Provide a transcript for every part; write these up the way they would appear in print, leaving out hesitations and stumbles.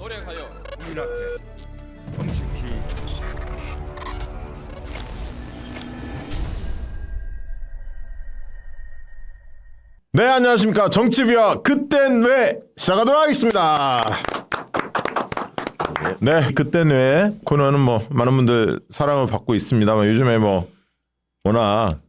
노력하여 국민 앞에 성숙히 네, 안녕하십니까. 정치비와 그땐 왜 시작하도록 하겠습니다. 네, 그땐 왜 코너는 뭐 많은 분들 사랑을 받고 있습니다만 요즘에 뭐 워낙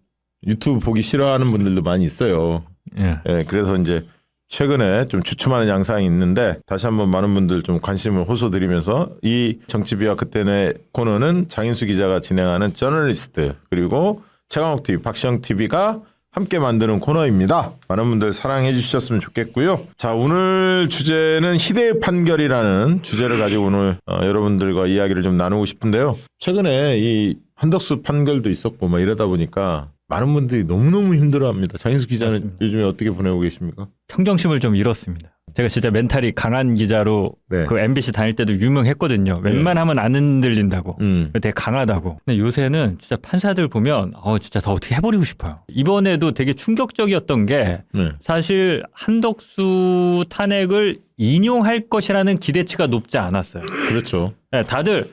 유튜브 보기 싫어하는 분들도 많이 있어요. 예. 예, 그래서 이제 최근에 좀 주춤하는 양상이 있는데 다시 한번 많은 분들 좀 관심을 호소드리면서 이 정치비와 그때의 코너는 장인수 기자가 진행하는 저널리스트 그리고 최강욱 TV, 박시영 TV가 함께 만드는 코너입니다. 많은 분들 사랑해 주셨으면 좋겠고요. 자, 오늘 주제는 희대의 판결이라는 주제를 가지고 오늘 여러분들과 이야기를 좀 나누고 싶은데요. 최근에 이 한덕수 판결도 있었고 막 이러다 보니까 많은 분들이 너무너무 힘들어합니다. 장인수 기자는 맞습니다. 요즘에 어떻게 보내고 계십니까? 평정심을 좀 잃었습니다. 제가 진짜 멘탈이 강한 기자로 네. 그 MBC 다닐 때도 유명했거든요. 웬만하면 안 흔들린다고. 되게 강하다고. 근데 요새는 진짜 판사들 보면 진짜 더 어떻게 해버리고 싶어요. 이번에도 되게 충격적이었던 게 네. 사실 한덕수 탄핵을 인용할 것이라는 기대치가 높지 않았어요. 그렇죠. 네, 다들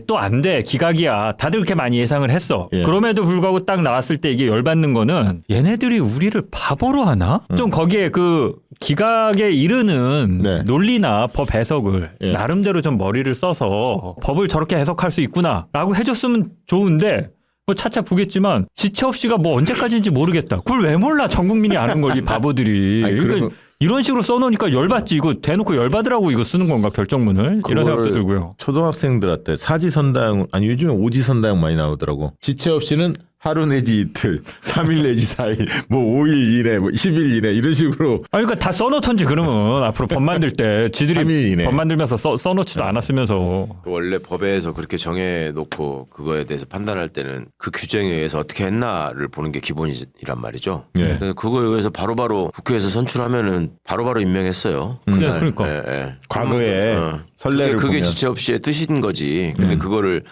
또 안 돼. 기각이야. 다들 그렇게 많이 예상을 했어. 예. 그럼에도 불구하고 딱 나왔을 때 이게 열받는 거는 얘네들이 우리를 바보로 하나? 좀 거기에 그 기각에 이르는 네. 논리나 법 해석을 예. 나름대로 좀 머리를 써서 법을 저렇게 해석할 수 있구나라고 해줬으면 좋은데 뭐 차차 보겠지만 지체 없이가 뭐 언제까지인지 모르겠다. 그걸 왜 몰라? 전 국민이 아는 걸 이 바보들이. 아니, 그러니까 그러면- 이런 식으로 써놓으니까 열받지. 이거 대놓고 열받으라고 이거 쓰는 건가 결정문을 이런 생각도 들고요. 초등학생들한테 사지선다형 아니 요즘에 오지선다형 많이 나오더라고. 지체 없이는 하루 내지 이틀, 3일 내지 4일, 뭐 5일 이내, 뭐 10일 이내 이런 식으로. 그러니까 다 써놓던지 그러면 앞으로 법 만들 때 3일 지들이 이내. 법 만들면서 써놓지도 않았으면서 원래 법에서 그렇게 정해놓고 그거에 대해서 판단할 때는 그 규정에 의해서 어떻게 했나를 보는 게 기본이란 말이죠. 예. 그래서 그거에 의해서 바로바로 국회에서 선출하면은 바로바로 임명했어요. 그날. 그러니까. 예, 예. 과거에 선례를 그게 보면. 지체 없이의 뜻인 거지. 근데 그거를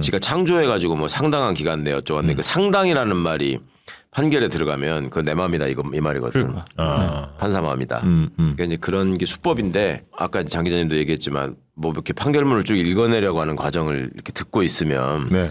지가 창조해가지고 뭐 상당한 기간 내 어쩌겠네. 그 상당이라는 말이 판결에 들어가면 그건 내 마음이다 이 말이거든. 그러니까. 판사 마음이다. 그러니까 이제 그런 게 수법인데 아까 장 기자님도 얘기했지만 뭐 이렇게 판결문을 쭉 읽어내려고 하는 과정을 이렇게 듣고 있으면 네.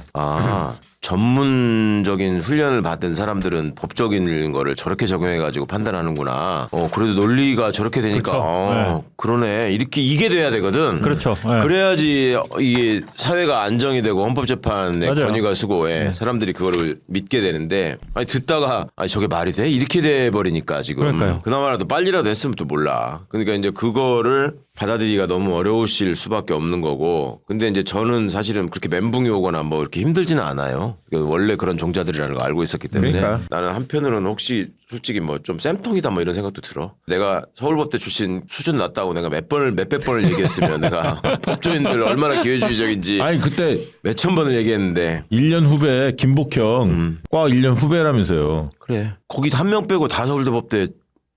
전문적인 훈련을 받은 사람들은 법적인 거를 저렇게 적용해가지고 판단하는구나. 그래도 논리가 저렇게 되니까 그렇죠. 그러네. 이렇게 이게 돼야 되거든. 그렇죠. 네. 그래야지 이게 사회가 안정이 되고 헌법재판의 맞아요. 권위가 수고에 사람들이 그거를 믿게 되는데 아니 듣다가 저게 말이 돼? 이렇게 돼 버리니까 지금 그러니까요. 그나마라도 빨리라도 했으면 또 몰라. 그러니까 이제 그거를 받아들이기가 너무 어려우실 수밖에 없는 거고. 근데 이제 저는 사실은 그렇게 멘붕이 오거나 뭐 이렇게 힘들지는 않아요. 원래 그런 종자들이라는 걸 알고 있었기 때문에. 그러니까. 나는 한편으로는 혹시 솔직히 뭐 좀 쌤통이다 뭐 이런 생각도 들어. 내가 서울법대 출신 수준 낮다고 내가 몇백 번을 얘기했으면 내가 법조인들 얼마나 기회주의적인지 아니 그때 몇천 번을 얘기했는데 1년 후배 김복형 과 1년 후배라면서요. 그래. 거기 한 명 빼고 다 서울대 법대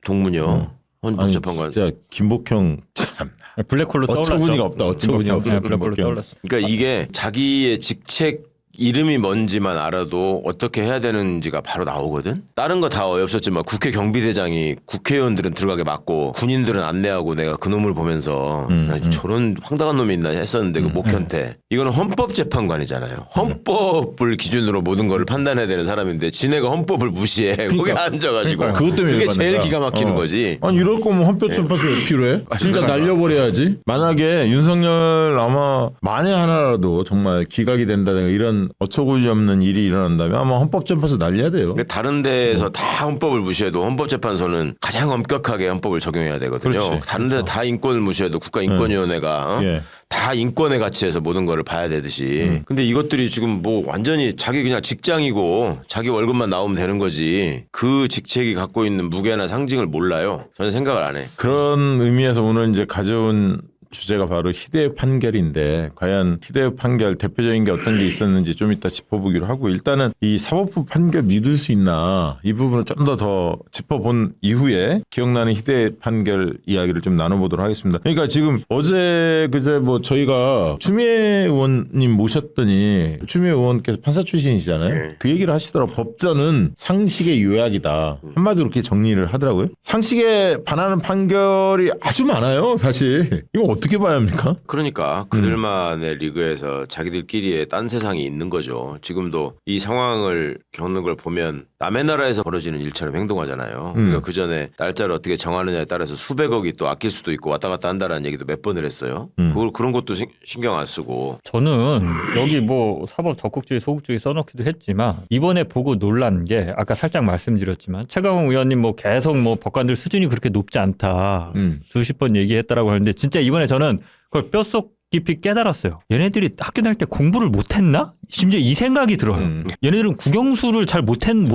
동문이요. 아니 헌법재판관. 진짜 김복형 참 블랙홀로 떠올랐죠. 어처구니가 없다. 어처구니가 없어. 네, 블랙홀로 김복형. 떠올랐어. 그러니까 이게 자기의 직책 이름이 뭔지만 알아도 어떻게 해야 되는지가 바로 나오거든. 다른 거 다 어이없었지만 국회 경비대장이 국회의원들은 들어가게 막고 군인들은 안내하고 내가 그 놈을 보면서 저런 황당한 놈이 있나 했었는데 그 목현태. 이거는 헌법재판관이잖아요. 헌법을 기준으로 모든 거를 판단해야 되는 사람인데 지네가 헌법을 무시해. 거기 앉아가지고. 그러니까요. 그것 때문에 그게 제일 열받는다. 기가 막히는 거지. 아니 이럴 거면 헌법재판소 왜 필요해? 진짜 그러니까. 날려버려야지. 만약에 윤석열 아마 만에 하나라도 정말 기각이 된다든가 이런 어처구니 없는 일이 일어난다면 아마 헌법재판소 날려야 돼요. 근데 다른 데에서 다 헌법을 무시해도 헌법재판소는 가장 엄격하게 헌법을 적용해야 되거든요. 그렇지. 다른 데서 다 인권을 무시해도 국가인권위원회가 예. 다 인권의 가치에서 모든 거를 봐야 되듯이. 근데 이것들이 지금 뭐 완전히 자기 그냥 직장이고 자기 월급만 나오면 되는 거지. 그 직책이 갖고 있는 무게나 상징을 몰라요. 저는 생각을 안 해. 그런 의미에서 오늘 이제 가져온 주제가 바로 희대의 판결인데 과연 희대의 판결 대표적인 게 어떤 게 있었는지 좀 이따 짚어보기로 하고 일단은 이 사법부 판결 믿을 수 있나 이 부분을 좀 더 짚어본 이후에 기억나는 희대의 판결 이야기를 좀 나눠보도록 하겠습니다. 그러니까 지금 어제 그제 뭐 저희가 추미애 의원님 모셨더니 추미애 의원께서 판사 출신이시잖아요. 그 얘기를 하시더라고요. 법전은 상식의 요약이다. 한마디로 그렇게 정리를 하더라고요. 상식에 반하는 판결이 아주 많아요. 사실 이거 어떻게 봐야 합니까? 그러니까 그들만의 리그에서 자기들끼리의 딴 세상이 있는 거죠. 지금도 이 상황을 겪는 걸 보면 남의 나라에서 벌어지는 일처럼 행동하잖아요. 그러니까 그 전에 날짜를 어떻게 정하느냐에 따라서 수백억이 또 아낄 수도 있고 왔다 갔다 한다라는 얘기도 몇 번을 했어요. 그런 것도 신경 안 쓰고. 저는 여기 뭐 사법 적극주의 소극주의 써놓기도 했지만 이번에 보고 놀란 게 아까 살짝 말씀드렸지만 최강욱 의원님 뭐 계속 뭐 법관들 수준이 그렇게 높지 않다 수십 번 얘기했다라고 하는데 진짜 이번에 저는 그걸 뼛속 깊이 깨달았어요. 얘네들이 학교 다닐 때 공부를 못했나? 심지어 이 생각이 들어요. 얘네들은 국영수를 잘 못한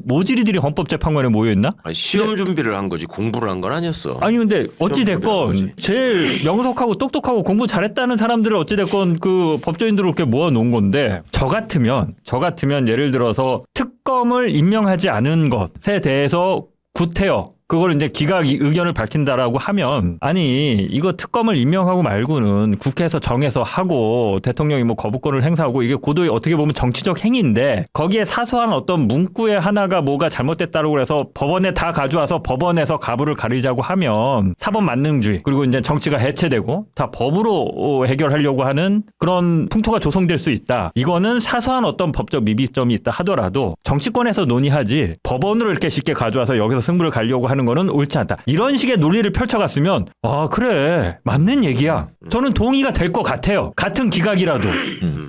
모질이들이 헌법재판관에 모여있나? 아니, 시험 준비를 한 거지 공부를 한 건 아니었어. 아니 근데 어찌됐건 제일 명석하고 똑똑하고 공부 잘했다는 사람들을 어찌됐건 그 법조인들을 이렇게 모아놓은 건데 저 같으면 예를 들어서 특검을 임명하지 않은 것에 대해서 구태여 그걸 이제 기각 의견을 밝힌다라고 하면 아니 이거 특검을 임명하고 말고는 국회에서 정해서 하고 대통령이 뭐 거부권을 행사하고 이게 고도의 어떻게 보면 정치적 행위인데 거기에 사소한 어떤 문구에 하나가 뭐가 잘못됐다고 해서 법원에 다 가져와서 법원에서 가부를 가리자고 하면 사법 만능주의 그리고 이제 정치가 해체되고 다 법으로 해결하려고 하는 그런 풍토가 조성될 수 있다. 이거는 사소한 어떤 법적 미비점이 있다 하더라도 정치권에서 논의하지 법원으로 이렇게 쉽게 가져와서 여기서 승부를 가려고 하는 거는 옳지 않다. 이런 식의 논리를 펼쳐갔으면 아 그래 맞는 얘기야. 저는 동의가 될 것 같아요. 같은 기각이라도.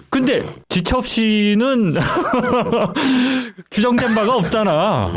근데 지첩 씨는 규정된 바가 없잖아.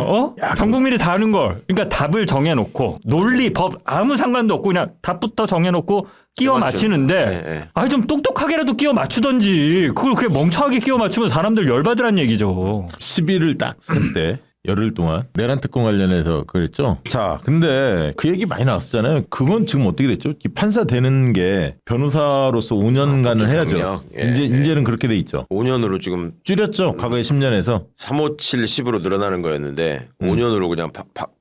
전 국민이 다 아는 걸. 그러니까 답을 정해놓고 논리 법 아무 상관도 없고 그냥 답부터 정해놓고 끼워 맞추는데 아니 좀 똑똑하게라도 끼워 맞추던지 그걸 그렇게 멍청하게 끼워 맞추면 사람들 열받으란 얘기죠. 10일을 딱 쓸 때 열흘 동안 내란 특검 관련해서 그랬죠. 자, 근데 그 얘기 많이 나왔었잖아요. 그건 지금 어떻게 됐죠? 이 판사 되는 게 변호사로서 5년간을 해야죠. 경력. 이제는 그렇게 돼 있죠. 5년으로 지금 줄였죠. 과거에 10년에서. 357, 10으로 늘어나는 거였는데 5년으로 그냥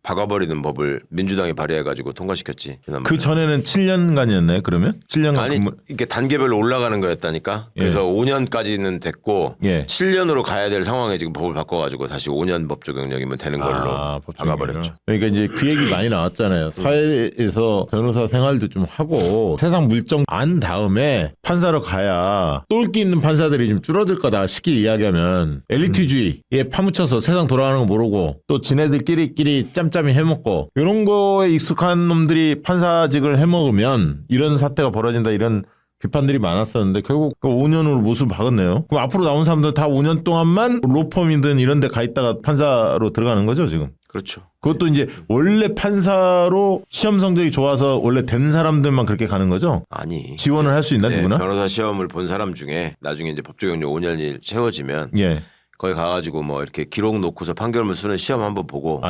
박아버리는 법을 민주당이 발의해가지고 통과시켰지. 그 전에는 7년간이었나요? 그러면 7년간 아니 이게 단계별로 올라가는 거였다니까. 그래서 5년까지는 됐고 7년으로 가야 될 상황에 지금 법을 바꿔가지고 다시 5년 법 적용력이면 되는 걸로 박아버렸죠. 그러니까 이제 그 얘기 많이 나왔잖아요. 사회에서 변호사 생활도 좀 하고 세상 물정 안 다음에 판사로 가야 똘끼 있는 판사들이 좀 줄어들 거다 쉽게 이야기하면 엘리트주의에 파묻혀서 세상 돌아가는 거 모르고 또 지네들끼리 짬짬이 해먹고 이런 거에 익숙한 놈들이 판사직을 해먹으면 이런 사태가 벌어진다 이런 비판들이 많았었는데 결국 5년으로 못을 박았네요. 그럼 앞으로 나온 사람들 다 5년 동안만 로펌이든 이런 데 가 있다가 판사로 들어가는 거죠 지금. 그렇죠. 그것도 이제 원래 판사로 시험 성적이 좋아서 원래 된 사람들만 그렇게 가는 거죠? 아니. 지원을 할 수 있나 누구나? 변호사 시험을 본 사람 중에 나중에 이제 법적용료 5년이 채워지면 거기 가가지고 뭐 이렇게 기록 놓고서 판결문 쓰는 시험 한번 보고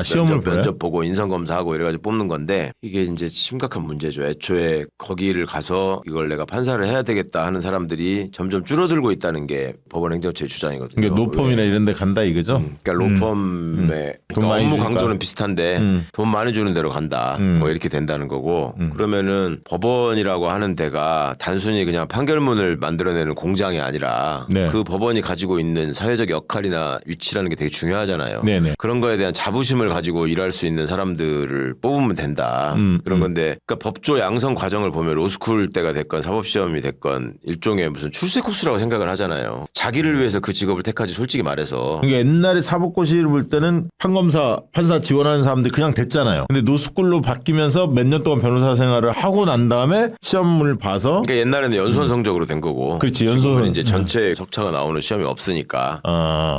면접 보고 인성검사하고 이래가지고 뽑는 건데 이게 이제 심각한 문제죠. 애초에 거기를 가서 이걸 내가 판사를 해야 되겠다 하는 사람들이 점점 줄어들고 있다는 게 법원 행정처의 주장이거든요. 그러니까 로펌이나 이런 데 간다 이거죠? 그러니까 로펌의 그러니까 업무 강도는 비슷한데 돈 많이 주는 데로 간다. 뭐 이렇게 된다는 거고 그러면은 법원이라고 하는 데가 단순히 그냥 판결문을 만들어내는 공장이 아니라 그 법원이 가지고 있는 사회적 역할이나 위치라는 게 되게 중요하잖아요. 그런 거에 대한 자부심을 가지고 일할 수 있는 사람들을 뽑으면 된다. 그런 건데 그러니까 법조 양성 과정을 보면 로스쿨 때가 됐건 사법시험이 됐건 일종의 무슨 출세 코스라고 생각을 하잖아요. 자기를 위해서 그 직업을 택하지 솔직히 말해서. 그러니까 옛날에 사법고시를 볼 때는 판검사, 판사 지원하는 사람들이 그냥 됐잖아요. 근데 노스쿨로 바뀌면서 몇 년 동안 변호사 생활을 하고 난 다음에 시험을 봐서 그러니까 옛날에는 연수원 성적으로 된 거고. 그렇지. 연수원 이제 전체 석차가 나오는 시험이 없으니까.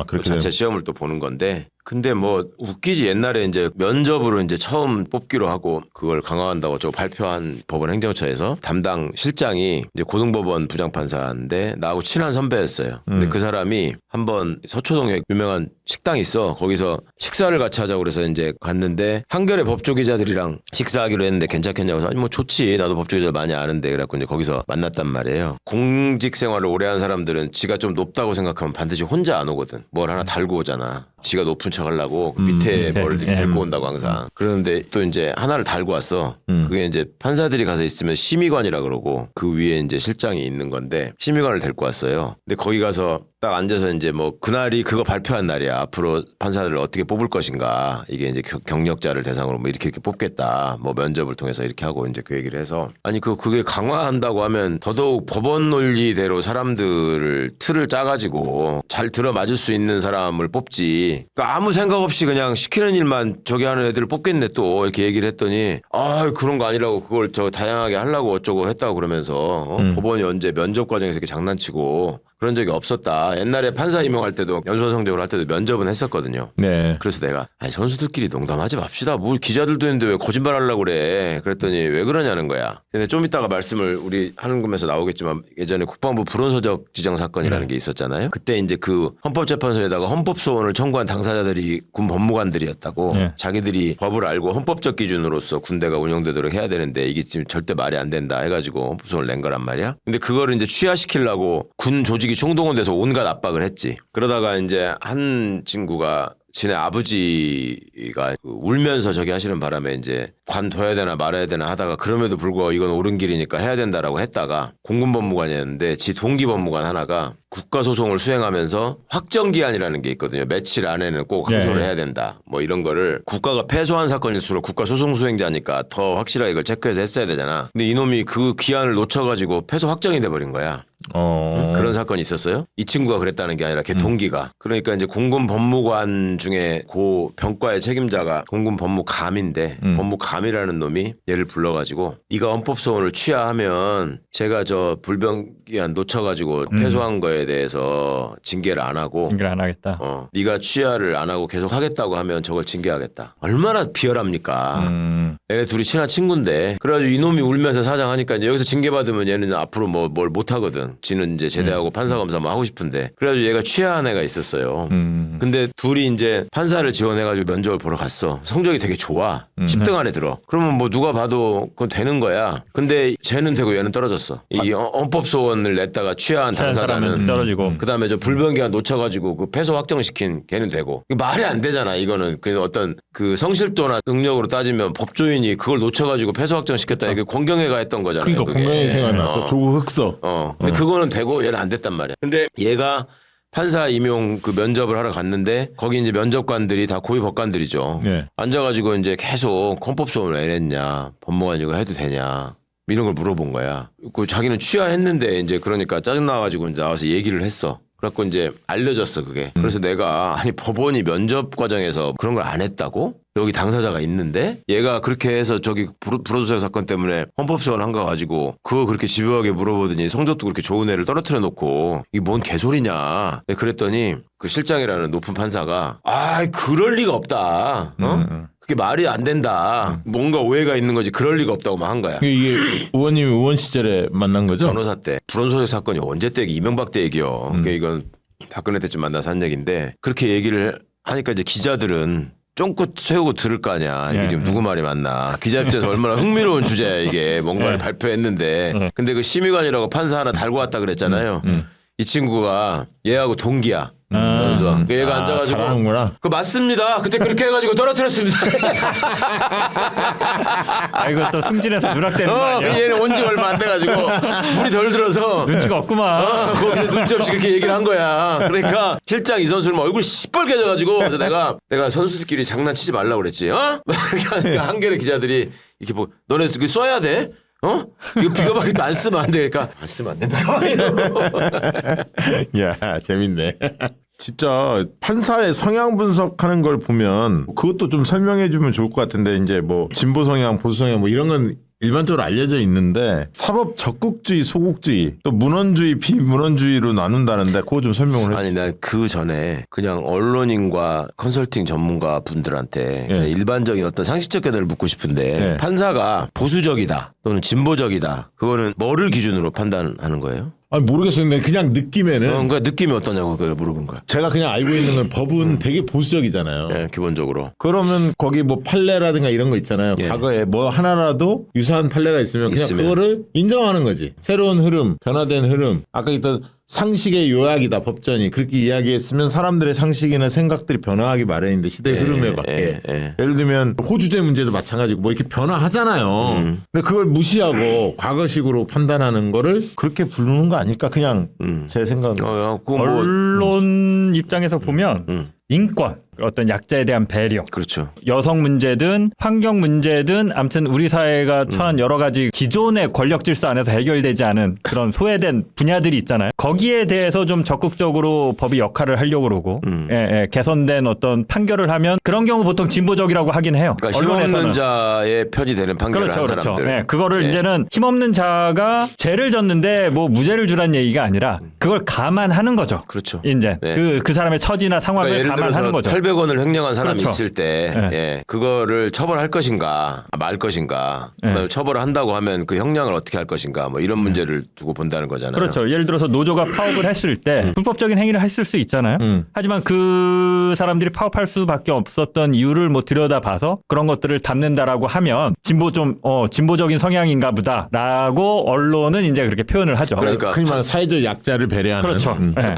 그렇게 자체 시험을 또 보는 건데 근데 뭐 웃기지 옛날에 이제 면접으로 이제 처음 뽑기로 하고 그걸 강화한다고 저 발표한 법원 행정처에서 담당 실장이 이제 고등법원 부장판사인데 나하고 친한 선배였어요. 근데 그 사람이 한번 서초동에 유명한 식당이 있어. 거기서 식사를 같이 하자고 그래서 이제 갔는데 한겨레 법조기자들이랑 식사하기로 했는데 괜찮겠냐고 해서 아니 뭐 좋지. 나도 법조기자 많이 아는데 그래갖고 이제 거기서 만났단 말이에요. 공직 생활을 오래 한 사람들은 지가 좀 높다고 생각하면 반드시 혼자 안 오거든. 뭘 하나 달고 오잖아. 지가 높은 척 하려고 밑에 뭘 데리고 온다고 항상. 그러는데 또 이제 하나를 달고 왔어. 그게 이제 판사들이 가서 있으면 심의관이라 그러고 그 위에 이제 실장이 있는 건데 심의관을 데리고 왔어요. 근데 거기 가서 딱 딱 앉아서 이제 뭐 그날이 그거 발표한 날이야. 앞으로 판사들을 어떻게 뽑을 것인가. 이게 이제 경력자를 대상으로 뭐 이렇게 뽑겠다. 뭐 면접을 통해서 이렇게 하고 이제 그 얘기를 해서 아니 그게 강화한다고 하면 더더욱 법원 논리대로 사람들을 틀을 짜가지고 잘 들어맞을 수 있는 사람을 뽑지. 그러니까 아무 생각 없이 그냥 시키는 일만 저기 하는 애들을 뽑겠네 또 이렇게 얘기를 했더니 아 그런 거 아니라고 그걸 저 다양하게 하려고 어쩌고 했다고 그러면서 법원이 언제 면접 과정에서 이렇게 장난치고 그런 적이 없었다. 옛날에 판사 임용할 때도 연수원성적으로 할 때도 면접은 했었거든요. 네. 그래서 내가 아니 선수들끼리 농담하지 맙시다. 뭐 기자들도 있는데 왜 거짓말 하려고 그래. 그랬더니 왜 그러냐는 거야. 근데 좀 이따가 말씀을 우리 하는 곳에서 나오겠지만 예전에 국방부 불온서적 지정 사건이라는 게 있었잖아요. 그때 이제 그 헌법재판소에다가 헌법소원을 청구한 당사자들이 군 법무관들이었다고 네. 자기들이 법을 알고 헌법적 기준으로서 군대가 운영되도록 해야 되는데 이게 지금 절대 말이 안 된다 해가지고 헌법소원을 낸 거란 말이야. 근데 그거를 이제 취하시키려고 군 조직이 총동원돼서 온갖 압박을 했지. 그러다가 이제 한 친구가 지네 아버지가 울면서 저기 하시는 바람에 이제 관둬야 되나 말아야 되나 하다가 그럼에도 불구하고 이건 옳은 길이니까 해야 된다라고 했다가 공군법무관이었는데 지 동기법무관 하나가 국가소송을 수행하면서 확정기한이라는 게 있거든요. 며칠 안에는 꼭 항소를 해야 된다. 뭐 이런 거를 국가가 패소한 사건일수록 국가소송 수행자니까 더 확실하게 이걸 체크해서 했어야 되잖아. 근데 이놈이 그 기한을 놓쳐가지고 패소 확정이 돼버린 거야. 그런 사건이 있었어요. 이 친구가 그랬다는 게 아니라 걔 동기가. 그러니까 이제 공군 법무관 중에 고 병과의 책임자가 공군 법무감인데 법무감이라는 놈이 얘를 불러가지고 네가 헌법소원을 취하하면 제가 저 불병기한 놓쳐가지고 패소한 거에 대해서 징계를 안 하고 징계를 안 하겠다. 네가 취하를 안 하고 계속 하겠다고 하면 저걸 징계하겠다. 얼마나 비열합니까. 얘네 둘이 친한 친구인데 그래가지고 이놈이 울면서 사장하니까 이제 여기서 징계받으면 얘는 앞으로 뭐 뭘 못하거든. 지는 이제 제대하고 판사 검사 뭐 하고 싶은데 그래가지고 얘가 취하한 애가 있었어요. 근데 둘이 이제 판사를 지원해가지고 면접을 보러 갔어. 성적이 되게 좋아. 10등 안에 들어. 그러면 뭐 누가 봐도 그건 되는 거야. 근데 쟤는 되고 얘는 떨어졌어. 이 헌법소원을 냈다가 취하한 당사자는 떨어지고. 그다음에 저 불변기한 놓쳐가지고 그 패소 확정시킨 걔는 되고 이거 말이 안 되잖아. 이거는 그 어떤 그 성실도나 능력으로 따지면 법조인이 그걸 놓쳐가지고 패소 확정시켰다. 이게 권경애가 했던 거잖아요. 그러니까 그게. 공명이 생각났어. 조국 흑서. 근데 그거는 되고 얘는 안 됐단 말이야. 근데 얘가 판사 임용 그 면접을 하러 갔는데 거기 이제 면접관들이 다 고위 법관들이죠. 네. 앉아가지고 이제 계속 헌법소원을 왜 냈냐, 법무관 이거 해도 되냐. 이런 걸 물어본 거야. 그 자기는 취하했는데 이제 그러니까 짜증나가지고 이제 나와서 얘기를 했어. 그래갖고 이제 알려졌어 그게. 그래서 내가 아니 법원이 면접 과정에서 그런 걸 안 했다고? 여기 당사자가 있는데 얘가 그렇게 해서 저기 불호소생 사건 때문에 헌법소원 한 거 가지고 그거 그렇게 집요하게 물어보더니 성적도 그렇게 좋은 애를 떨어뜨려 놓고 이게 뭔 개소리냐. 네, 그랬더니 그 실장이라는 높은 판사가 아 그럴 리가 없다. 그게 말이 안 된다. 뭔가 오해가 있는 거지. 그럴 리가 없다고 막 한 거야. 이게 의원님이 의원 시절에 만난 거죠? 변호사 때 불온소득 사건이 언제 때 이명박 때 얘기요. 그러니까 이건 박근혜 때쯤 만나서 한 얘기인데 그렇게 얘기를 하니까 이제 기자들은 쫑긋 세우고 들을 거 아니야. 이게 지금 누구 말이 맞나. 기자 입장에서 얼마나 흥미로운 주제야 이게. 뭔가를 발표했는데. 근데 그 심의관이라고 판사 하나 달고 왔다 그랬잖아요. 이 친구가 얘하고 동기야. 그래서 얘가 앉아가지고 잘하는구나. 그 맞습니다. 그때 그렇게 해가지고 떨어뜨렸습니다. 아 이거 또 승진해서 누락되는 거 아니야? 얘는 온 지 얼마 안 돼가지고 물이 덜 들어서 눈치가 없구만. 거기서 눈치 없이 그렇게 얘기를 한 거야. 그러니까 실장 이 선수는 얼굴이 시뻘개져가지고 그래서 내가 선수들끼리 장난치지 말라고 그랬지. 그러니까 한겨레 기자들이 이렇게 뭐 너네 그 써야 돼? 이거 비거밖에 안 쓰면 안 돼. 그러니까 안 쓰면 안 된다. 야 재밌네. 진짜 판사의 성향 분석하는 걸 보면 그것도 좀 설명해 주면 좋을 것 같은데 이제 뭐 진보 성향, 보수 성향 뭐 이런 건 일반적으로 알려져 있는데 사법 적극주의, 소극주의 또 문헌주의, 비문헌주의로 나눈다는데 그거 좀 설명을 해. 아니 나 그 전에 그냥 언론인과 컨설팅 전문가 분들한테 그냥 일반적인 어떤 상식적 견해를 묻고 싶은데 판사가 보수적이다 또는 진보적이다 그거는 뭐를 기준으로 판단하는 거예요? 아니 모르겠어요. 근데 그냥 느낌에는 그러니까 느낌이 어떠냐고 그걸 물어본 거야. 제가 그냥 알고 있는 건 법은 되게 보수적이잖아요. 네, 기본적으로. 그러면 거기 뭐 판례라든가 이런 거 있잖아요. 과거에 뭐 하나라도 유사한 판례가 있으면 그냥 그거를 인정하는 거지. 새로운 흐름, 변화된 흐름. 아까 있던 상식의 요약이다 법전이 그렇게 이야기했으면 사람들의 상식이나 생각들이 변화하기 마련인데 시대의 흐름에 맞게 예를 들면 호주제 문제도 마찬가지고 뭐 이렇게 변화하잖아요. 근데 그걸 무시하고 과거식으로 판단하는 거를 그렇게 부르는 거 아닐까 그냥 제 생각은. 언론 입장에서 보면 인권, 어떤 약자에 대한 배려, 그렇죠. 여성 문제든 환경 문제든 아무튼 우리 사회가 처한 여러 가지 기존의 권력 질서 안에서 해결되지 않은 그런 소외된 분야들이 있잖아요. 거기에 대해서 좀 적극적으로 법이 역할을 하려고 그러고 개선된 어떤 판결을 하면 그런 경우 보통 진보적이라고 하긴 해요. 그러니까 힘없는 자의 편이 되는 판결을 그렇죠, 한 그렇죠. 사람들. 네, 그거를 이제는 힘없는 자가 죄를 졌는데 뭐 무죄를 주란 얘기가 아니라 그걸 감안하는 거죠. 그렇죠. 이제 네. 그 사람의 처지나 상황을 그러니까 예를 감안하는 들어서 거죠. 800원을 횡령한 사람이 그렇죠. 있을 때 네. 그거를 처벌할 것인가 말 것인가 그다음에 처벌을 한다고 하면 그 형량을 어떻게 할 것인가 뭐 이런 문제를 두고 본다는 거잖아요. 그렇죠. 예를 들어서 노조가 파업을 했을 때 불법적인 행위를 했을 수 있잖아요. 하지만 그 사람들이 파업할 수밖에 없었던 이유를 뭐 들여다봐서 그런 것들을 담는다라고 하면 진보적인 성향인가 보다라고 언론은 이제 그렇게 표현을 하죠. 그러니까 흔히 말하는 사회적 약자를 배려하는. 그렇죠. 네.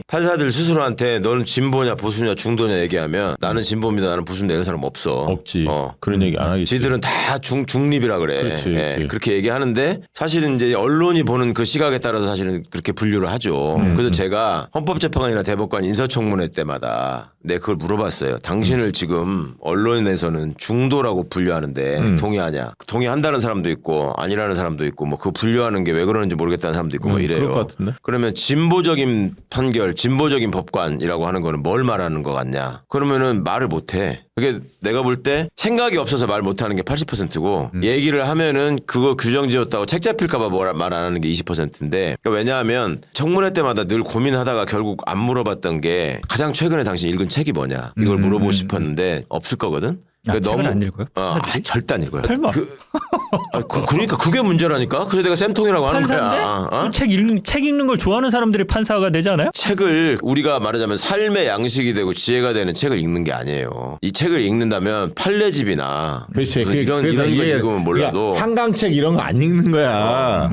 판사들 스스로한테 너는 진보냐 보수냐 중도냐 얘기하면 나는 진보입니다 나는 보수입니다 이런 사람 없어. 없지. 그런 얘기 안 하겠지. 지들은 다 중립이라 그래. 그렇지, 그렇지. 그렇게 얘기하는데 사실은 이제 언론이 보는 그 시각에 따라서 사실은 그렇게 분류를 하죠. 그래서 제가 헌법재판관이나 대법관 인사청문회 때마다 그걸 물어봤어요. 당신을 지금 언론에서는 중도라고 분류하는데 동의하냐? 동의한다는 사람도 있고 아니라는 사람도 있고 뭐 그 분류하는 게 왜 그러는지 모르겠다는 사람도 있고 뭐 이래요. 그럴 것 같은데. 그러면 진보적인 판결, 진보적인 법관이라고 하는 거는 뭘 말하는 것 같냐? 그러면은 말을 못 해. 그게 내가 볼 때 생각이 없어서 말 못하는 게 80%고 얘기를 하면은 그거 규정지었다고 책 잡힐까봐 말 안 하는 게 20%인데 그러니까 왜냐하면 청문회 때마다 늘 고민하다가 결국 안 물어봤던 게 가장 최근에 당신 읽은 책이 뭐냐 이걸 물어보고 싶었는데 없을 거거든. 책은 안 읽어요? 절대 안 읽어요. 설마. 그러니까 그게 문제라니까. 그래서 내가 쌤통이라고 하는 거야. 판사인데? 책 읽는 걸 좋아하는 사람들이 판사가 되잖아요. 책을 우리가 말하자면 삶의 양식이 되고 지혜가 되는 책을 읽는 게 아니에요. 이 책을 읽는다면 판례집이나 그렇지. 이런 거 읽으면 몰라도 한강책 이런 거 안 읽는 거야.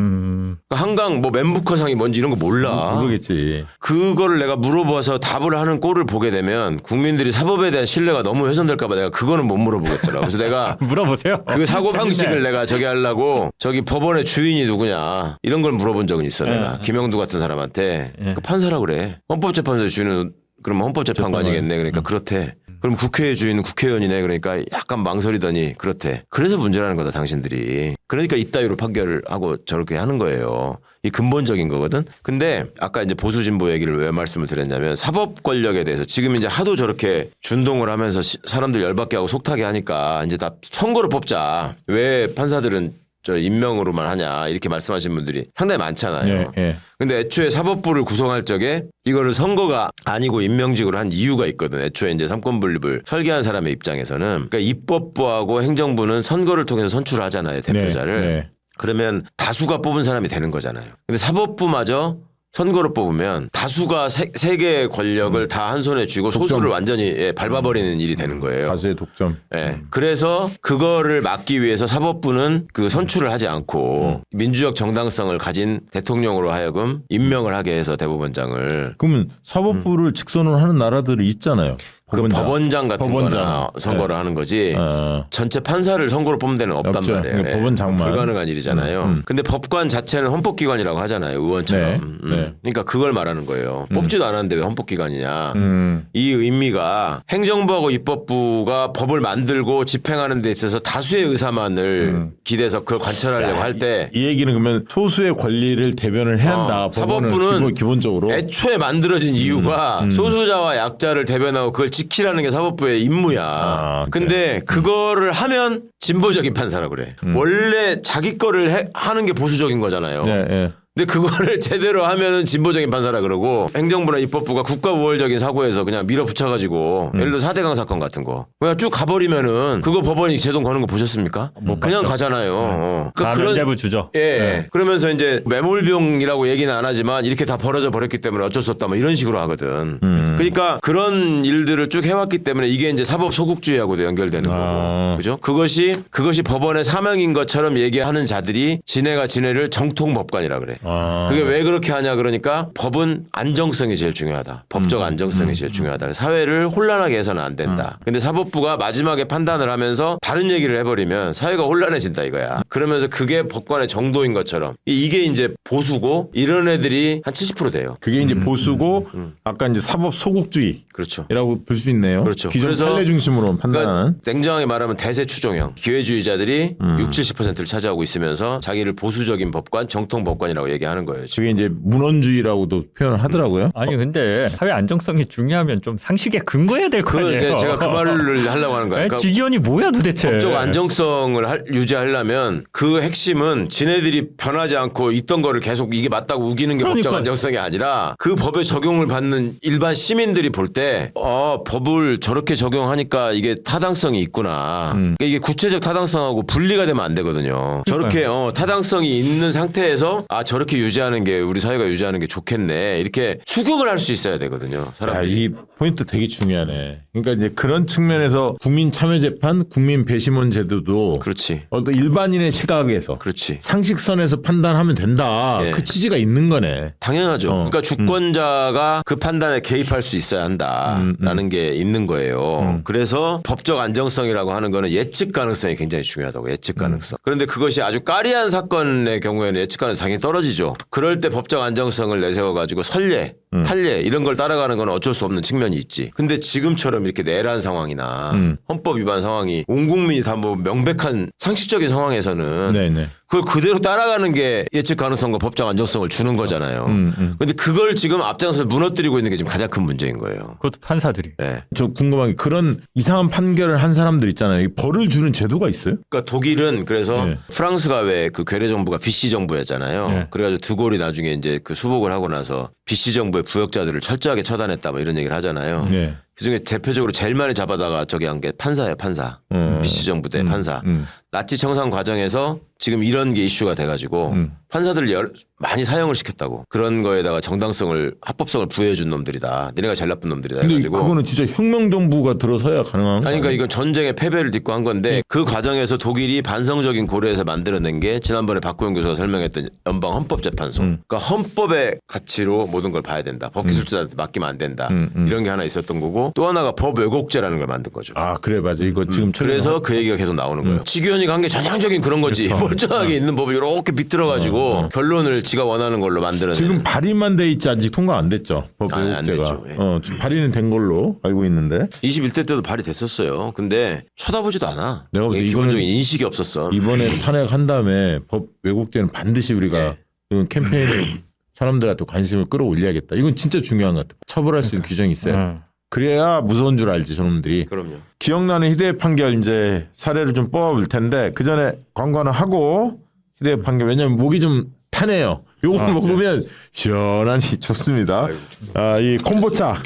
한강 뭐 맨부커상이 뭔지 이런 거 몰라. 모르겠지. 그거를 내가 물어봐서 답을 하는 꼴을 보게 되면 국민들이 사법에 대한 신뢰가 너무 훼손될까 봐 내가 그거는 못 물어보겠더라. 그래서 내가 물어보세요. 그 사고방식을 내가 저기 하려고 저기 법원의 주인이 누구냐 이런 걸 물어본 적은 있어. 내가 김영두 같은 사람한테 그 판사라 그래. 헌법재판소의 주인은 그러면 헌법재판관이겠네. 그러니까 그렇대. 그럼 국회의 주인은 국회의원이네. 그러니까 약간 망설이더니 그렇대. 그래서 문제라는 거다 당신들이. 그러니까 이따위로 판결을 하고 저렇게 하는 거예요. 이 근본적인 거거든. 근데 아까 이제 보수 진보 얘기를 왜 말씀을 드렸냐면 사법 권력에 대해서 지금 이제 하도 저렇게 준동을 하면서 사람들 열받게 하고 속타게 하니까 이제 다 선거로 뽑자. 왜 판사들은 저 임명으로만 하냐 이렇게 말씀하시는 분들이 상당히 많잖아요. 근데 애초에 사법부를 구성할 적에 이거를 선거가 아니고 임명직으로 한 이유가 있거든. 애초에 이제 삼권 분립을 설계한 사람의 입장에서는 그러니까 입법부하고 행정부는 선거를 통해서 선출을 하잖아요. 대표자를. 그러면 다수가 뽑은 사람이 되는 거잖아요. 근데 사법부마저 선거로 뽑으면 다수가 세 개의 권력을 다 한 손에 쥐고 소수를 완전히 밟아버리는 일이 되는 거예요. 다수의 독점. 그래서 그거를 막기 위해서 사법부는 그 선출을 하지 않고 민주적 정당성을 가진 대통령으로 하여금 임명을 하게 해서 대법원장을. 그러면 사법부를 직선으로 하는 나라들이 있잖아요. 법원장 같은 거나 선거를 하는 거지 전체 판사를 선거로 뽑는 데는 없단 없죠. 말이에요. 법원장만. 불가능한 일이잖아요. 근데 법관 자체는 헌법기관이라고 하잖아요. 의원처럼. 그러니까 그걸 말하는 거예요. 뽑지도 않았는데 왜 헌법기관이냐. 이 의미가 행정부하고 입법부가 법을 만들고 집행하는 데 있어서 다수의 의사만을 기대서 그걸 관철하려고 할 때 이 얘기는 그러면 소수의 권리를 대변을 해야 한다. 사법부는 기본적으로 애초에 만들어진 이유가 소수자와 약자를 대변하고 그걸 지키라는 게 사법부의 임무야. 근데 그거를 하면 진보적인 판사라고 그래. 원래 자기 거를 하는 게 보수적인 거잖아요. 근데 그거를 제대로 하면은 진보적인 판사라 그러고 행정부나 입법부가 국가 우월적인 사고에서 그냥 밀어붙여가지고 예를 들어 4대강 사건 같은 거 그냥 쭉 가버리면은 그거 법원이 제동 거는 거 보셨습니까? 그냥 가잖아요. 그러니까 면제부 주죠. 그러면서 이제 매몰병이라고 얘기는 안 하지만 이렇게 다 벌어져 버렸기 때문에 어쩔 수 없다 뭐 이런 식으로 하거든. 그러니까 그런 일들을 쭉 해왔기 때문에 이게 이제 사법 소국주의하고도 연결되는 거고. 그죠? 그것이 법원의 사명인 것처럼 얘기하는 자들이 지네가 지네를 정통법관이라 그래. 그게 왜 그렇게 하냐 그러니까 법은 안정성이 제일 중요하다. 법적 안정성이 제일 중요하다. 사회를 혼란하게 해서는 안 된다. 근데 사법부가 마지막에 판단을 하면서 다른 얘기를 해버리면 사회가 혼란해진다 이거야. 그러면서 그게 법관의 정도인 것처럼 이게 이제 보수고 이런 애들이 한 70% 돼요. 그게 이제 보수고 아까 이제 사법 소극주의라고 그렇죠. 볼 수 있네요. 그렇죠. 기존 그래서 판례 중심으로 판단하는. 그러니까 냉정하게 말하면 대세 추종형 기회주의자들이 60-70%를 차지하고 있으면서 자기를 보수적인 법관, 정통 법관이라고 얘기하는 거예요. 지금. 그게 이제 문헌주의라고도 표현을 하더라고요. 아니 근데 사회 안정성이 중요하면 좀 상식에 근거해야 될 거 아니에요. 그러니까 제가 그 말을 하려고 하는 거예요. 그러니까 직연이 뭐야 도대체. 법적 안정성을 유지하려면 그 핵심은 지네들이 변하지 않고 있던 거를 계속 이게 맞다고 우기는 게 법적 그러니까. 안정성이 아니라 그 법의 적용을 받는 일반 시민들이 볼 때 법을 저렇게 적용하니까 이게 타당성이 있구나. 그러니까 이게 구체적 타당성하고 분리가 되면 안 되거든요. 저렇게 타당성이 있는 상태에서 저렇게 유지하는 게 우리 사회가 유지하는 게 좋겠네. 이렇게 추궁을 할 수 있어야 되거든요. 사람들이. 이 포인트 되게 중요하네. 그러니까 이제 그런 측면에서 국민참여재판, 국민배심원 제도도 그렇지. 어떤 일반인의 시각에서 그렇지. 상식선에서 판단하면 된다. 예. 그 취지가 있는 거네. 당연하죠. 그러니까 주권자가 그 판단에 개입할 수 있어야 한다라는 게 있는 거예요. 그래서 법적 안정성이라고 하는 거는 예측 가능성이 굉장히 중요하다고. 예측 가능성. 그런데 그것이 아주 까리한 사건의 경우에는 예측 가능성이 당연히 떨어지죠. 그럴 때 법적 안정성을 내세워 가지고 선례, 판례 이런 걸 따라가는 건 어쩔 수 없는 측면이 있지. 근데 지금처럼 이렇게 내란 상황이나 헌법 위반 상황이 온 국민이 다 뭐 명백한 상식적인 상황에서는 네네. 그걸 그대로 따라가는 게 예측 가능성과 법적 안정성을 주는 거잖아요. 근데 그걸 지금 앞장서 무너뜨리고 있는 게 지금 가장 큰 문제인 거예요. 그것도 판사들이. 네. 저 궁금한 게 그런 이상한 판결을 한 사람들 있잖아요. 이 벌을 주는 제도가 있어요? 그러니까 독일은 그래서 네. 프랑스가 왜 그 괴뢰 정부가 비씨 정부였잖아요. 네. 그래가지고 드골이 나중에 이제 그 수복을 하고 나서 비씨 정부의 부역자들을 철저하게 처단했다 뭐 이런 얘기를 하잖아요. 네. 그중에 대표적으로 제일 많이 잡아다가 저기 한 게 판사예요, 판사. 비씨 정부 때 판사. 나치 청산 과정에서 지금 이런 게 이슈가 돼가지고 판사들을 많이 사형을 시켰다고. 그런 거에다가 정당성을 합법성을 부여해준 놈들이다. 니네가 제일 나쁜 놈들이다. 근데 해가지고. 그거는 진짜 혁명 정부가 들어서야 가능한 거 아니, 그러니까 아니에요? 이건 전쟁의 패배를 딛고 한 건데 그 과정에서 독일이 반성적인 고려에서 만들어낸 게 지난번에 박구영 교수가 설명했던 연방 헌법재판소. 그러니까 헌법의 가치로 모든 걸 봐야 된다. 법기술자한테 맡기면 안 된다. 이런 게 하나 있었던 거고 또 하나가 법 왜곡죄라는 걸 만든 거죠. 아 그래 맞아. 이거 지금 그래서 그 얘기가 계속 나오는 거예요. 지규현이 간 게 전형적인 그런 거지. 멀쩡하게 있는 법을 이렇게 비틀어가지고 결론을 지가 원하는 걸로 만들어내는. 지금 발의만 돼 있지 아직 통과 안 됐죠. 법 안 왜곡죄가. 됐죠. 예. 지금 발의는 된 걸로 알고 있는데 21대 때도 발의됐었어요. 근데 쳐다보지도 않아. 내가 볼 때 기본적인 이거는 인식이 없었어. 이번에 탄핵한 다음에 법 왜곡죄는 반드시 우리가 네. 이건 캠페인을 사람들한테 관심을 끌어올려야겠다. 이건 진짜 중요한 것 같아. 처벌할 수 있는 규정이 있어요. 그래야 무서운 줄 알지 저놈들이. 그럼요. 기억나는 희대의 판결 이제 사례를 좀 뽑아볼 텐데 그 전에 광고 하나 하고 희대의 판결 왜냐면 목이 좀 타네요. 요거 먹으면 시원하니 좋습니다. 이 콤보차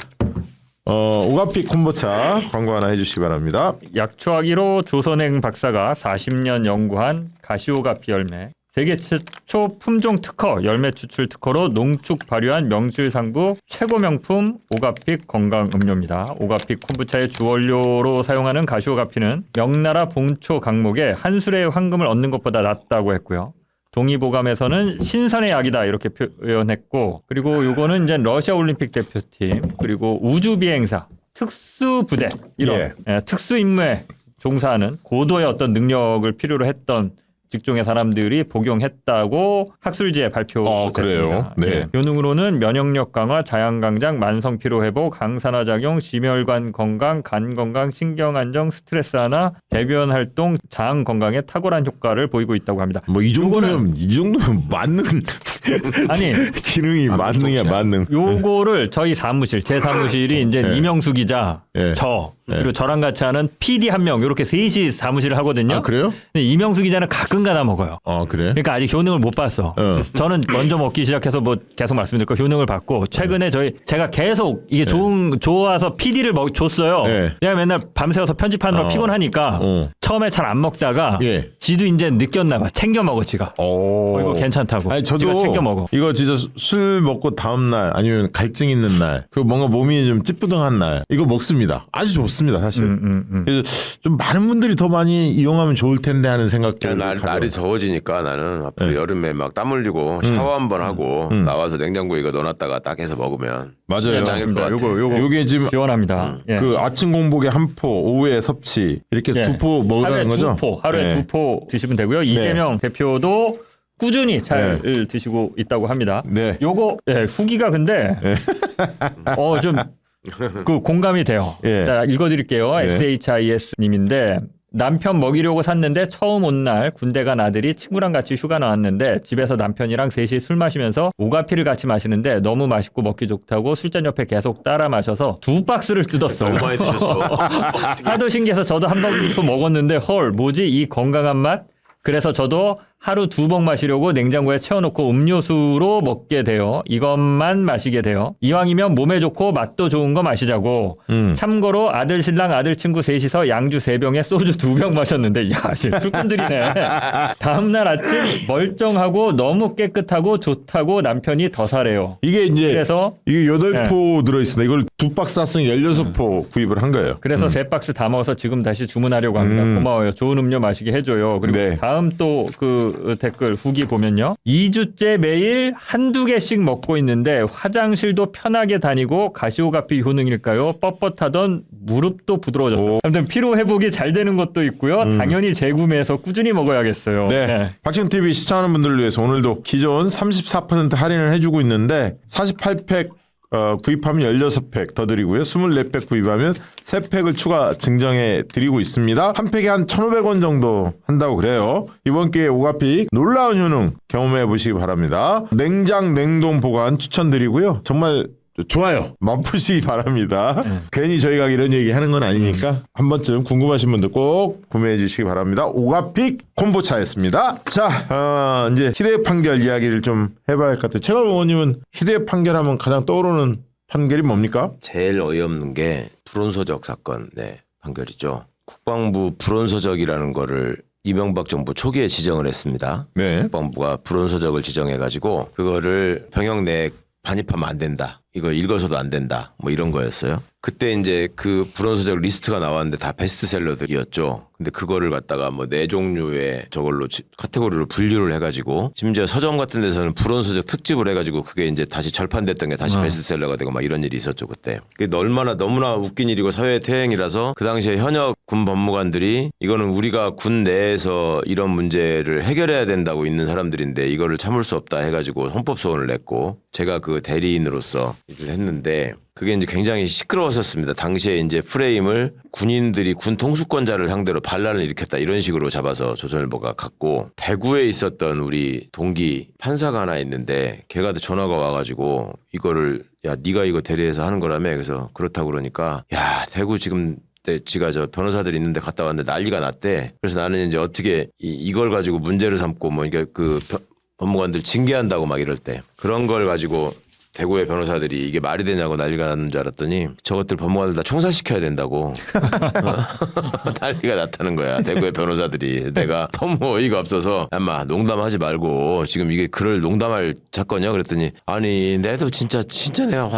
오가픽 콤보차 광고 하나 해주시기 바랍니다. 약초하기로 조선행 박사가 40년 연구한 가시오가피 열매. 세계 최초 품종 특허 열매 추출 특허로 농축 발효한 명실상부 최고 명품 오가픽 건강 음료입니다. 오가픽 콤부차의 주원료로 사용하는 가시오가피는 명나라 봉초 강목에 한 술의 황금을 얻는 것보다 낫다고 했고요. 동의보감에서는 신선의 약이다 이렇게 표현했고 그리고 요거는 이제 러시아 올림픽 대표팀 그리고 우주비행사 특수부대 이런 특수 임무에 종사하는 고도의 어떤 능력을 필요로 했던 직종의 사람들이 복용했다고 학술지에 발표됐습니다. 그래요? 네. 효능으로는 면역력 강화, 자양 강장, 만성 피로 회복, 항산화 작용, 심혈관 건강, 간 건강, 신경 안정, 스트레스 완화, 배변 활동, 장 건강에 탁월한 효과를 보이고 있다고 합니다. 뭐 이 정도면 만능 아니 기능이 만능이야 만능. 요거를 저희 사무실 제 사무실이 이제 이명수 기자, 네. 저 그리고 저랑 같이 하는 PD 한 명 이렇게 셋이 사무실을 하거든요. 아 그래요? 근데 이명수 기자는 가끔가다 먹어요. 그래? 그러니까 아직 효능을 못 봤어. 저는 먼저 먹기 시작해서 뭐 계속 말씀드릴 거 효능을 봤고 최근에 제가 계속 이게 좋아서 PD를 줬어요. 네. 내가 맨날 밤새워서 편집하느라 피곤하니까 처음에 잘 안 먹다가 예. 지도 이제 느꼈나 봐. 챙겨 먹어 지가. 이거 괜찮다고. 아니 지가 저도 챙겨 먹어. 이거 진짜 술 먹고 다음 날 아니면 갈증 있는 날 그 뭔가 몸이 좀 찌뿌둥한 날 이거 먹습니다. 아주 좋습니다. 없습니다, 사실. 그래서 좀 많은 분들이 더 많이 이용하면 좋을 텐데 하는 생각들. 날이 더워지니까 나는 앞으로 여름에 막 땀 흘리고 샤워 한번 하고 나와서 냉장고에 이거 넣어놨다가 딱 해서 먹으면 맞아요. 진짜 짱일 것 같아. 요게 지금 시원합니다. 예. 그 아침 공복에 한 포, 오후에 섭취 이렇게 예. 2포 먹으라는 거죠? 하루에 네. 2포 드시면 되고요. 이재명 대표도 꾸준히 잘 드시고 있다고 합니다. 네. 요거 후기가 근데 좀 그 공감이 돼요. 예. 자, 읽어드릴게요. 예. SHIS님인데 남편 먹이려고 샀는데 처음 온 날 군대 간 아들이 친구랑 같이 휴가 나왔는데 집에서 남편이랑 셋이 술 마시면서 오가피를 같이 마시는데 너무 맛있고 먹기 좋다고 술잔 옆에 계속 따라 마셔서 2박스를 뜯었어요. 너무 많이 드셨어. 하도 신기해서 저도 한 박스 먹었는데 헐 뭐지 이 건강한 맛? 그래서 저도 하루 2병 마시려고 냉장고에 채워놓고 음료수로 먹게 돼요. 이것만 마시게 돼요. 이왕이면 몸에 좋고 맛도 좋은 거 마시자고. 참고로 아들 신랑 아들 친구 셋이서 양주 3병에 소주 2병 마셨는데 야 술꾼들이네. 다음날 아침 멀쩡하고 너무 깨끗하고 좋다고 남편이 더 사래요. 이게 이제 그래서 이게 8포 들어있습니다. 이걸 2박스 샀으니 16포 구입을 한 거예요. 그래서 3박스 다 먹어서 지금 다시 주문하려고 합니다. 고마워요. 좋은 음료 마시게 해줘요. 그리고 네. 다음 또 그 댓글 후기 보면요. 2주째 매일 한두 개씩 먹고 있는데 화장실도 편하게 다니고 가시오가피 효능일까요? 뻣뻣하던 무릎도 부드러워졌어요. 아무튼 피로 회복이 잘 되는 것도 있고요. 당연히 재구매해서 꾸준히 먹어야겠어요. 네. 박정TV 시청하는 분들을 위해서 오늘도 기존 34% 할인을 해주고 있는데 48팩 구입하면 16팩 더 드리고요. 24팩 구입하면 3팩을 추가 증정해 드리고 있습니다. 한 팩에 한 1,500원 정도 한다고 그래요. 이번 기회에 오가피 놀라운 효능 경험해 보시기 바랍니다. 냉장 냉동 보관 추천드리고요. 정말 좋아요. 맛보시기 바랍니다. 괜히 저희가 이런 얘기 하는 건 아니니까 한 번쯤 궁금하신 분들 꼭 구매해 주시기 바랍니다. 오가픽 콤보차였습니다. 자, 이제 희대의 판결 이야기를 좀 해봐야 할 것 같아요. 최강 의원님은 희대의 판결하면 가장 떠오르는 판결이 뭡니까? 제일 어이없는 게 불온서적 사건 판결이죠. 국방부 불온서적이라는 거를 이명박 정부 초기에 지정을 했습니다. 네. 국방부가 불온서적을 지정해가지고 그거를 병역 내에 반입하면 안 된다. 이거 읽어서도 안 된다. 뭐 이런 거였어요. 그때 이제 그 불온서적 리스트가 나왔는데 다 베스트셀러들이었죠. 근데 그거를 갖다가 뭐 4종류의 저걸로 카테고리로 분류를 해가지고 심지어 서점 같은 데서는 불온서적 특집을 해가지고 그게 이제 다시 절판됐던 게 다시 베스트셀러가 되고 막 이런 일이 있었죠 그때. 그게 얼마나 너무나 웃긴 일이고 사회의 태행이라서 그 당시에 현역 군 법무관들이 이거는 우리가 군 내에서 이런 문제를 해결해야 된다고 있는 사람들인데 이거를 참을 수 없다 해가지고 헌법소원을 냈고 제가 그 대리인으로서 일을 했는데 그게 이제 굉장히 시끄러웠었습니다. 당시에 이제 프레임을 군인들이 군 통수권자를 상대로 반란을 일으켰다 이런 식으로 잡아서 조선일보가 갔고 대구에 있었던 우리 동기 판사가 하나 있는데 걔가 전화가 와가지고 이거를 야 네가 이거 대리해서 하는 거라며 그래서 그렇다고 그러니까 야 대구 지금 지가 저 변호사들 있는데 갔다 왔는데 난리가 났대. 그래서 나는 이제 어떻게 이걸 가지고 문제를 삼고 뭐 이게 그 법무관들 징계한다고 막 이럴 때 그런 걸 가지고 대구의 변호사들이 이게 말이 되냐고 난리가 났는 줄 알았더니 저것들 법무관들 다 총살시켜야 된다고 난리가 났다는 거야. 대구의 변호사들이. 내가 너무 어이가 없어서 엄마 농담하지 말고 지금 이게 그럴 농담할 사건이야 그랬더니 아니 내도 진짜 내가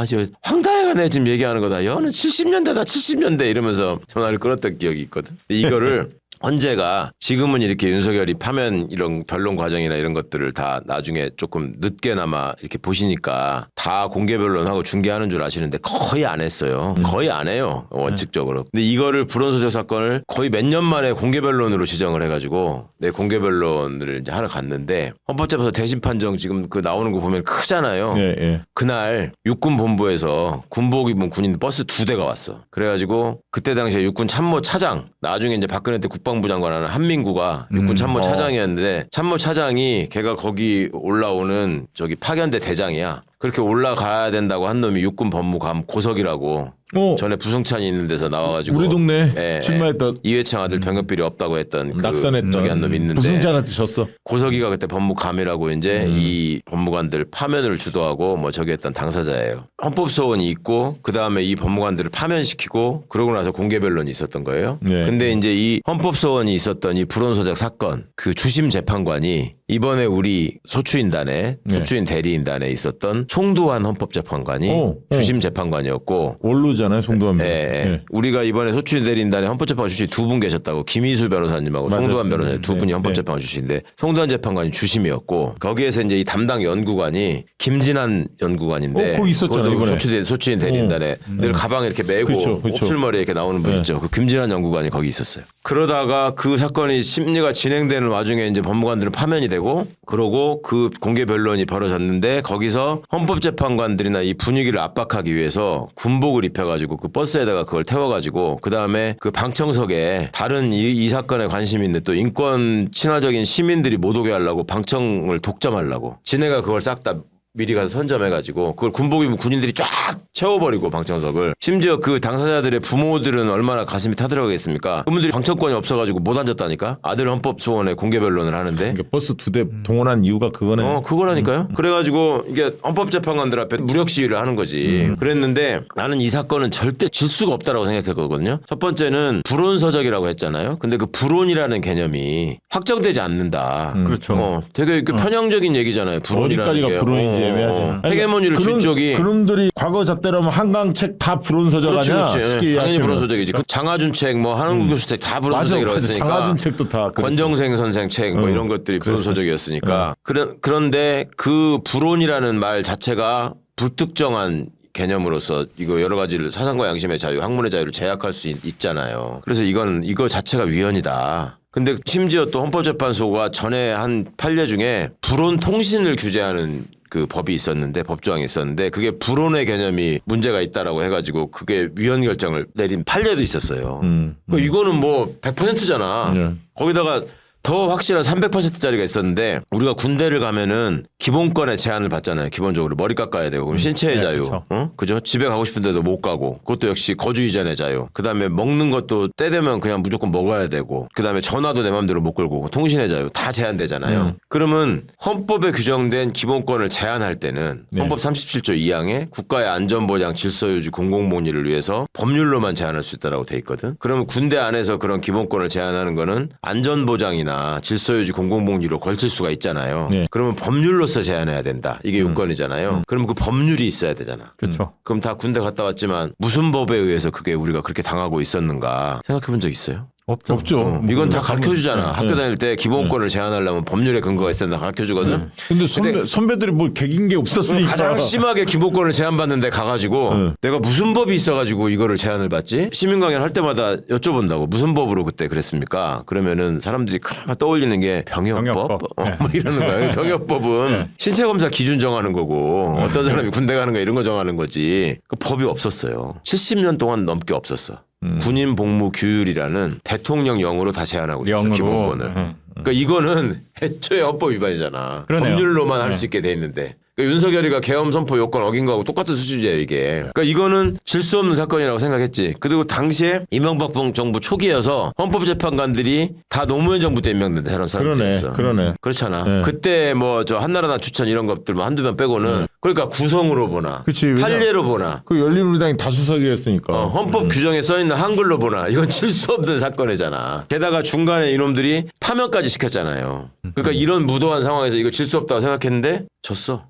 황당해가 내 지금 얘기하는 거다. 여는 70년대다 70년대 이러면서 전화를 끊었던 기억이 있거든. 이거를 헌재가 지금은 이렇게 윤석열이 파면 이런 변론 과정이나 이런 것들을 다 나중에 조금 늦게나마 이렇게 보시니까 다 공개 변론하고 중계하는 줄 아시는데 거의 안 했어요. 거의 안 해요. 원칙적으로. 근데 이거를 불온서적 사건을 거의 몇 년 만에 공개 변론으로 지정을 해가지고 내 공개 변론을 이제 하러 갔는데 헌법재판소 대신 판정 지금 그 나오는 거 보면 크잖아요. 예. 그날 육군 본부에서 군복 입은 군인 버스 2대가 왔어. 그래가지고 그때 당시에 육군 참모 차장 나중에 이제 박근혜 때 국방부 장관하는 한민구가 육군 참모 차장이었는데 참모 차장이 걔가 거기 올라오는 저기 파견대 대장이야. 그렇게 올라가야 된다고 한 놈이 육군 법무감 고석이라고 전에 부승찬이 있는 데서 나와가지고 우리 동네 출마했던 이회창 아들 병역비리 없다고 했던 그 낙선했던 저기 한 놈 있는데 부승찬한테 졌어. 고석이가 그때 법무감이라고 이제 이 법무관들 파면을 주도하고 뭐 저기 했던 당사자예요. 헌법소원이 있고 그 다음에 이 법무관들을 파면시키고 그러고 나서 공개 변론이 있었던 거예요. 네. 근데 이제 이 헌법소원이 있었던 이 불온서적 사건 그 주심 재판관이 이번에 우리 소추인단에 소추인 대리인단에 있었던 송두환 헌법재판관이 주심 재판관이었고 원로잖아요, 송도환. 예, 예. 우리가 이번에 소추인 대리인단에 헌법재판관 출신 두 분 계셨다고 김희수 변호사님하고 맞아요. 송두환 변호사님 두 분이 네. 헌법재판관 출신인데 송두환 재판관이 주심이었고 거기에서 이제 이 담당 연구관이 김진한 연구관인데 거기 있었잖아요, 그것도 이번에. 소추인 대리인단에 늘 가방에 이렇게 메고 그렇죠, 그렇죠. 옵술머리에 이렇게 나오는 분 네. 있죠. 그 김진한 연구관이 거기 있었어요. 그러다가 그 사건이 심리가 진행되는 와중에 이제 법무관들은 파면이 되고 그러고 그 공개 변론이 벌어졌는데 거기서 헌법재판관들이나 이 분위기를 압박하기 위해서 군복을 입혀가지고 그 버스에다가 그걸 태워가지고 그 다음에 그 방청석에 다른 이 사건에 관심 있는 또 인권 친화적인 시민들이 못 오게 하려고 방청을 독점하려고 지네가 그걸 싹 다 미리 가서 선점해가지고 그걸 군복 입은 군인들이 쫙 채워버리고 방청석을 심지어 그 당사자들의 부모들은 얼마나 가슴이 타들어가겠습니까? 그분들이 방청권이 없어가지고 못 앉았다니까 아들 헌법소원에 공개 변론을 하는데 그러니까 버스 2대 동원한 이유가 그거네. 그거라니까요. 그래가지고 이게 헌법재판관들 앞에 무력 시위를 하는 거지. 그랬는데 나는 이 사건은 절대 질 수가 없다라고 생각했거든요. 첫 번째는 불온서적이라고 했잖아요. 근데 그 불온이라는 개념이 확정되지 않는다. 그렇죠. 되게 그 편향적인 얘기잖아요. 불온이라는 어디까지가 게. 불온인지 애매하지. 헤게모니를 줄 적이 그놈들이 과거 잣대라면 한강책 다 불온서적 그렇지, 아니야? 그렇지. 쉽게 당연히 이야기하면. 불온서적이지. 그 장하준 책, 뭐 한국 교수 책 다 불온서적이라고 맞아. 했으니까. 장하준 책도 다 그랬어. 권정생 선생 책 뭐 이런 것들이 불온서적이었으니까. 그런데 그 불온이라는 말 자체가 불특정한 개념으로서 이거 여러 가지를 사상과 양심의 자유, 학문의 자유를 제약할 수 있잖아요. 그래서 이거 자체가 위헌이다. 근데 심지어 또 헌법재판소가 전에 한 판례 중에 불온 통신을 규제하는 그 법이 있었는데 법조항이 있었는데 그게 불온의 개념이 문제가 있다라고 해가지고 그게 위헌 결정을 내린 판례도 있었어요. 그러니까 이거는 뭐 100%잖아. 네. 거기다가 더 확실한 300%짜리가 있었는데 우리가 군대를 가면은 기본권의 제한을 받잖아요. 기본적으로 머리 깎아야 되고 그럼 신체의 자유, 그렇죠. 그죠? 집에 가고 싶은데도 못 가고 그것도 역시 거주 이전의 자유. 그다음에 먹는 것도 때 되면 그냥 무조건 먹어야 되고 그다음에 전화도 내 마음대로 못 걸고 통신의 자유 다 제한되잖아요. 그러면 헌법에 규정된 기본권을 제한할 때는 헌법 37조 2항에 국가의 안전보장, 질서유지, 공공복리를 위해서 법률로만 제한할 수 있다라고 돼 있거든. 그러면 군대 안에서 그런 기본권을 제한하는 거는 안전보장이나 질서유지, 공공복리로 걸칠 수가 있잖아요. 네. 그러면 법률로서 제한해야 된다. 이게 요건이잖아요. 그럼 그 법률이 있어야 되잖아. 그렇죠. 그럼 다 군대 갔다 왔지만 무슨 법에 의해서 그게 우리가 그렇게 당하고 있었는가 생각해 본 적 있어요? 없죠. 이건 다 가르쳐 주잖아. 학교 다닐 때 기본권을 제한하려면 법률에 근거가 있어야 된다 가르쳐 주거든. 근데 선배들이 뭘 개긴 게 없었으니까. 가장 심하게 기본권을 제한받는데 가가지고 내가 무슨 법이 있어가지고 이거를 제한을 받지? 시민 강연 할 때마다 여쭤본다고 무슨 법으로 그때 그랬습니까? 그러면은 사람들이 그나마 떠올리는 게 병역법, 병역법. 뭐 이러는 거예요. 병역법은 신체 검사 기준 정하는 거고 어떤 사람이 군대 가는 거 이런 거 정하는 거지. 그 법이 없었어요. 70년 동안 넘게 없었어. 군인 복무 규율이라는 대통령령으로 다 제한하고 있어 영으로. 기본권을. 그러니까 이거는 애초에 헌법 위반이잖아. 그러네요. 법률로만 할 수 있게 돼 있는데. 그러니까 윤석열이가 계엄 선포 요건 어긴 거하고 똑같은 수준이에요 이게. 그러니까 이거는 질 수 없는 사건이라고 생각했지. 그리고 당시에 이명박 정부 초기여서 헌법재판관들이 다 노무현 정부 때 임명된 새로운 사람들이 있어. 그러네. 그렇잖아. 네. 그때 뭐 저 한나라당 추천 이런 것들 뭐 한두 명 빼고는 그러니까 구성으로 보나 그치, 왜냐- 판례로 보나 그 열린우리당이 다수석이었으니까. 헌법 규정에 써있는 한글로 보나 이건 칠 수 없는 사건이잖아. 게다가 중간에 이놈들이 파면까지 시켰잖아요. 그러니까 이런 무도한 상황에서 이거 질 수 없다고 생각했는데 졌어.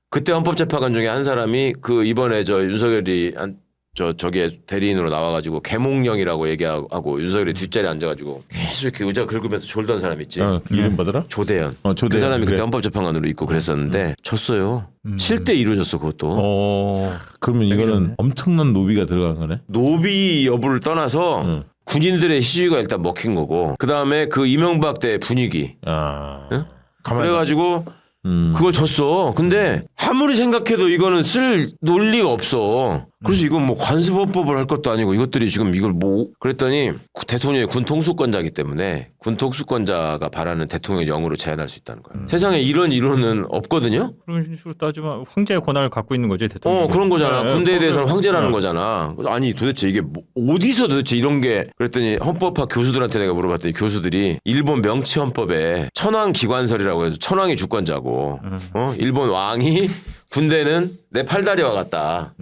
그때 헌법재판관 중에 한 사람이 그 이번에 저 윤석열이 저기에 대리인으로 나와가지고 개몽령이라고 얘기하고 윤석열이 뒷자리에 앉아가지고 계속 이렇게 의자 긁으면서 졸던 사람 있지. 그 이름 받아라? 조대현. 조대현. 그 사람이 그때 그래. 헌법재판관으로 있고 그랬었는데 졌어요. 7대2로 졌어 그것도. 그러면 이거는 엄청난 노비가 들어간 거네. 노비 여부를 떠나서 군인들의 시주가 일단 먹힌 거고 그 다음에 그 이명박 때 분위기. 가만히 그래가지고 그걸 졌어. 근데 아무리 생각해도 이거는 쓸 논리가 없어. 그래서 이건 뭐 관습헌법을 할 것도 아니고 이것들이 지금 이걸 뭐 그랬더니 대통령이 군 통수권자이기 때문에 군 통수권자가 바라는 대통령령으로 제한할 수 있다는 거예요. 세상에 이런 이론은 없거든요. 그런 식으로 따지면 황제의 권한을 갖고 있는 거지 대통령. 그런 거잖아. 네, 군대에 대해서는 황제라는 네. 거잖아. 아니 도대체 이게 뭐 어디서 도대체 이런 게 그랬더니 헌법학 교수들한테 내가 물어봤더니 교수들이 일본 명치 헌법에 천황 기관설이라고 해서 천황이 주권자고 일본 왕이 군대는 내 팔다리와 같다.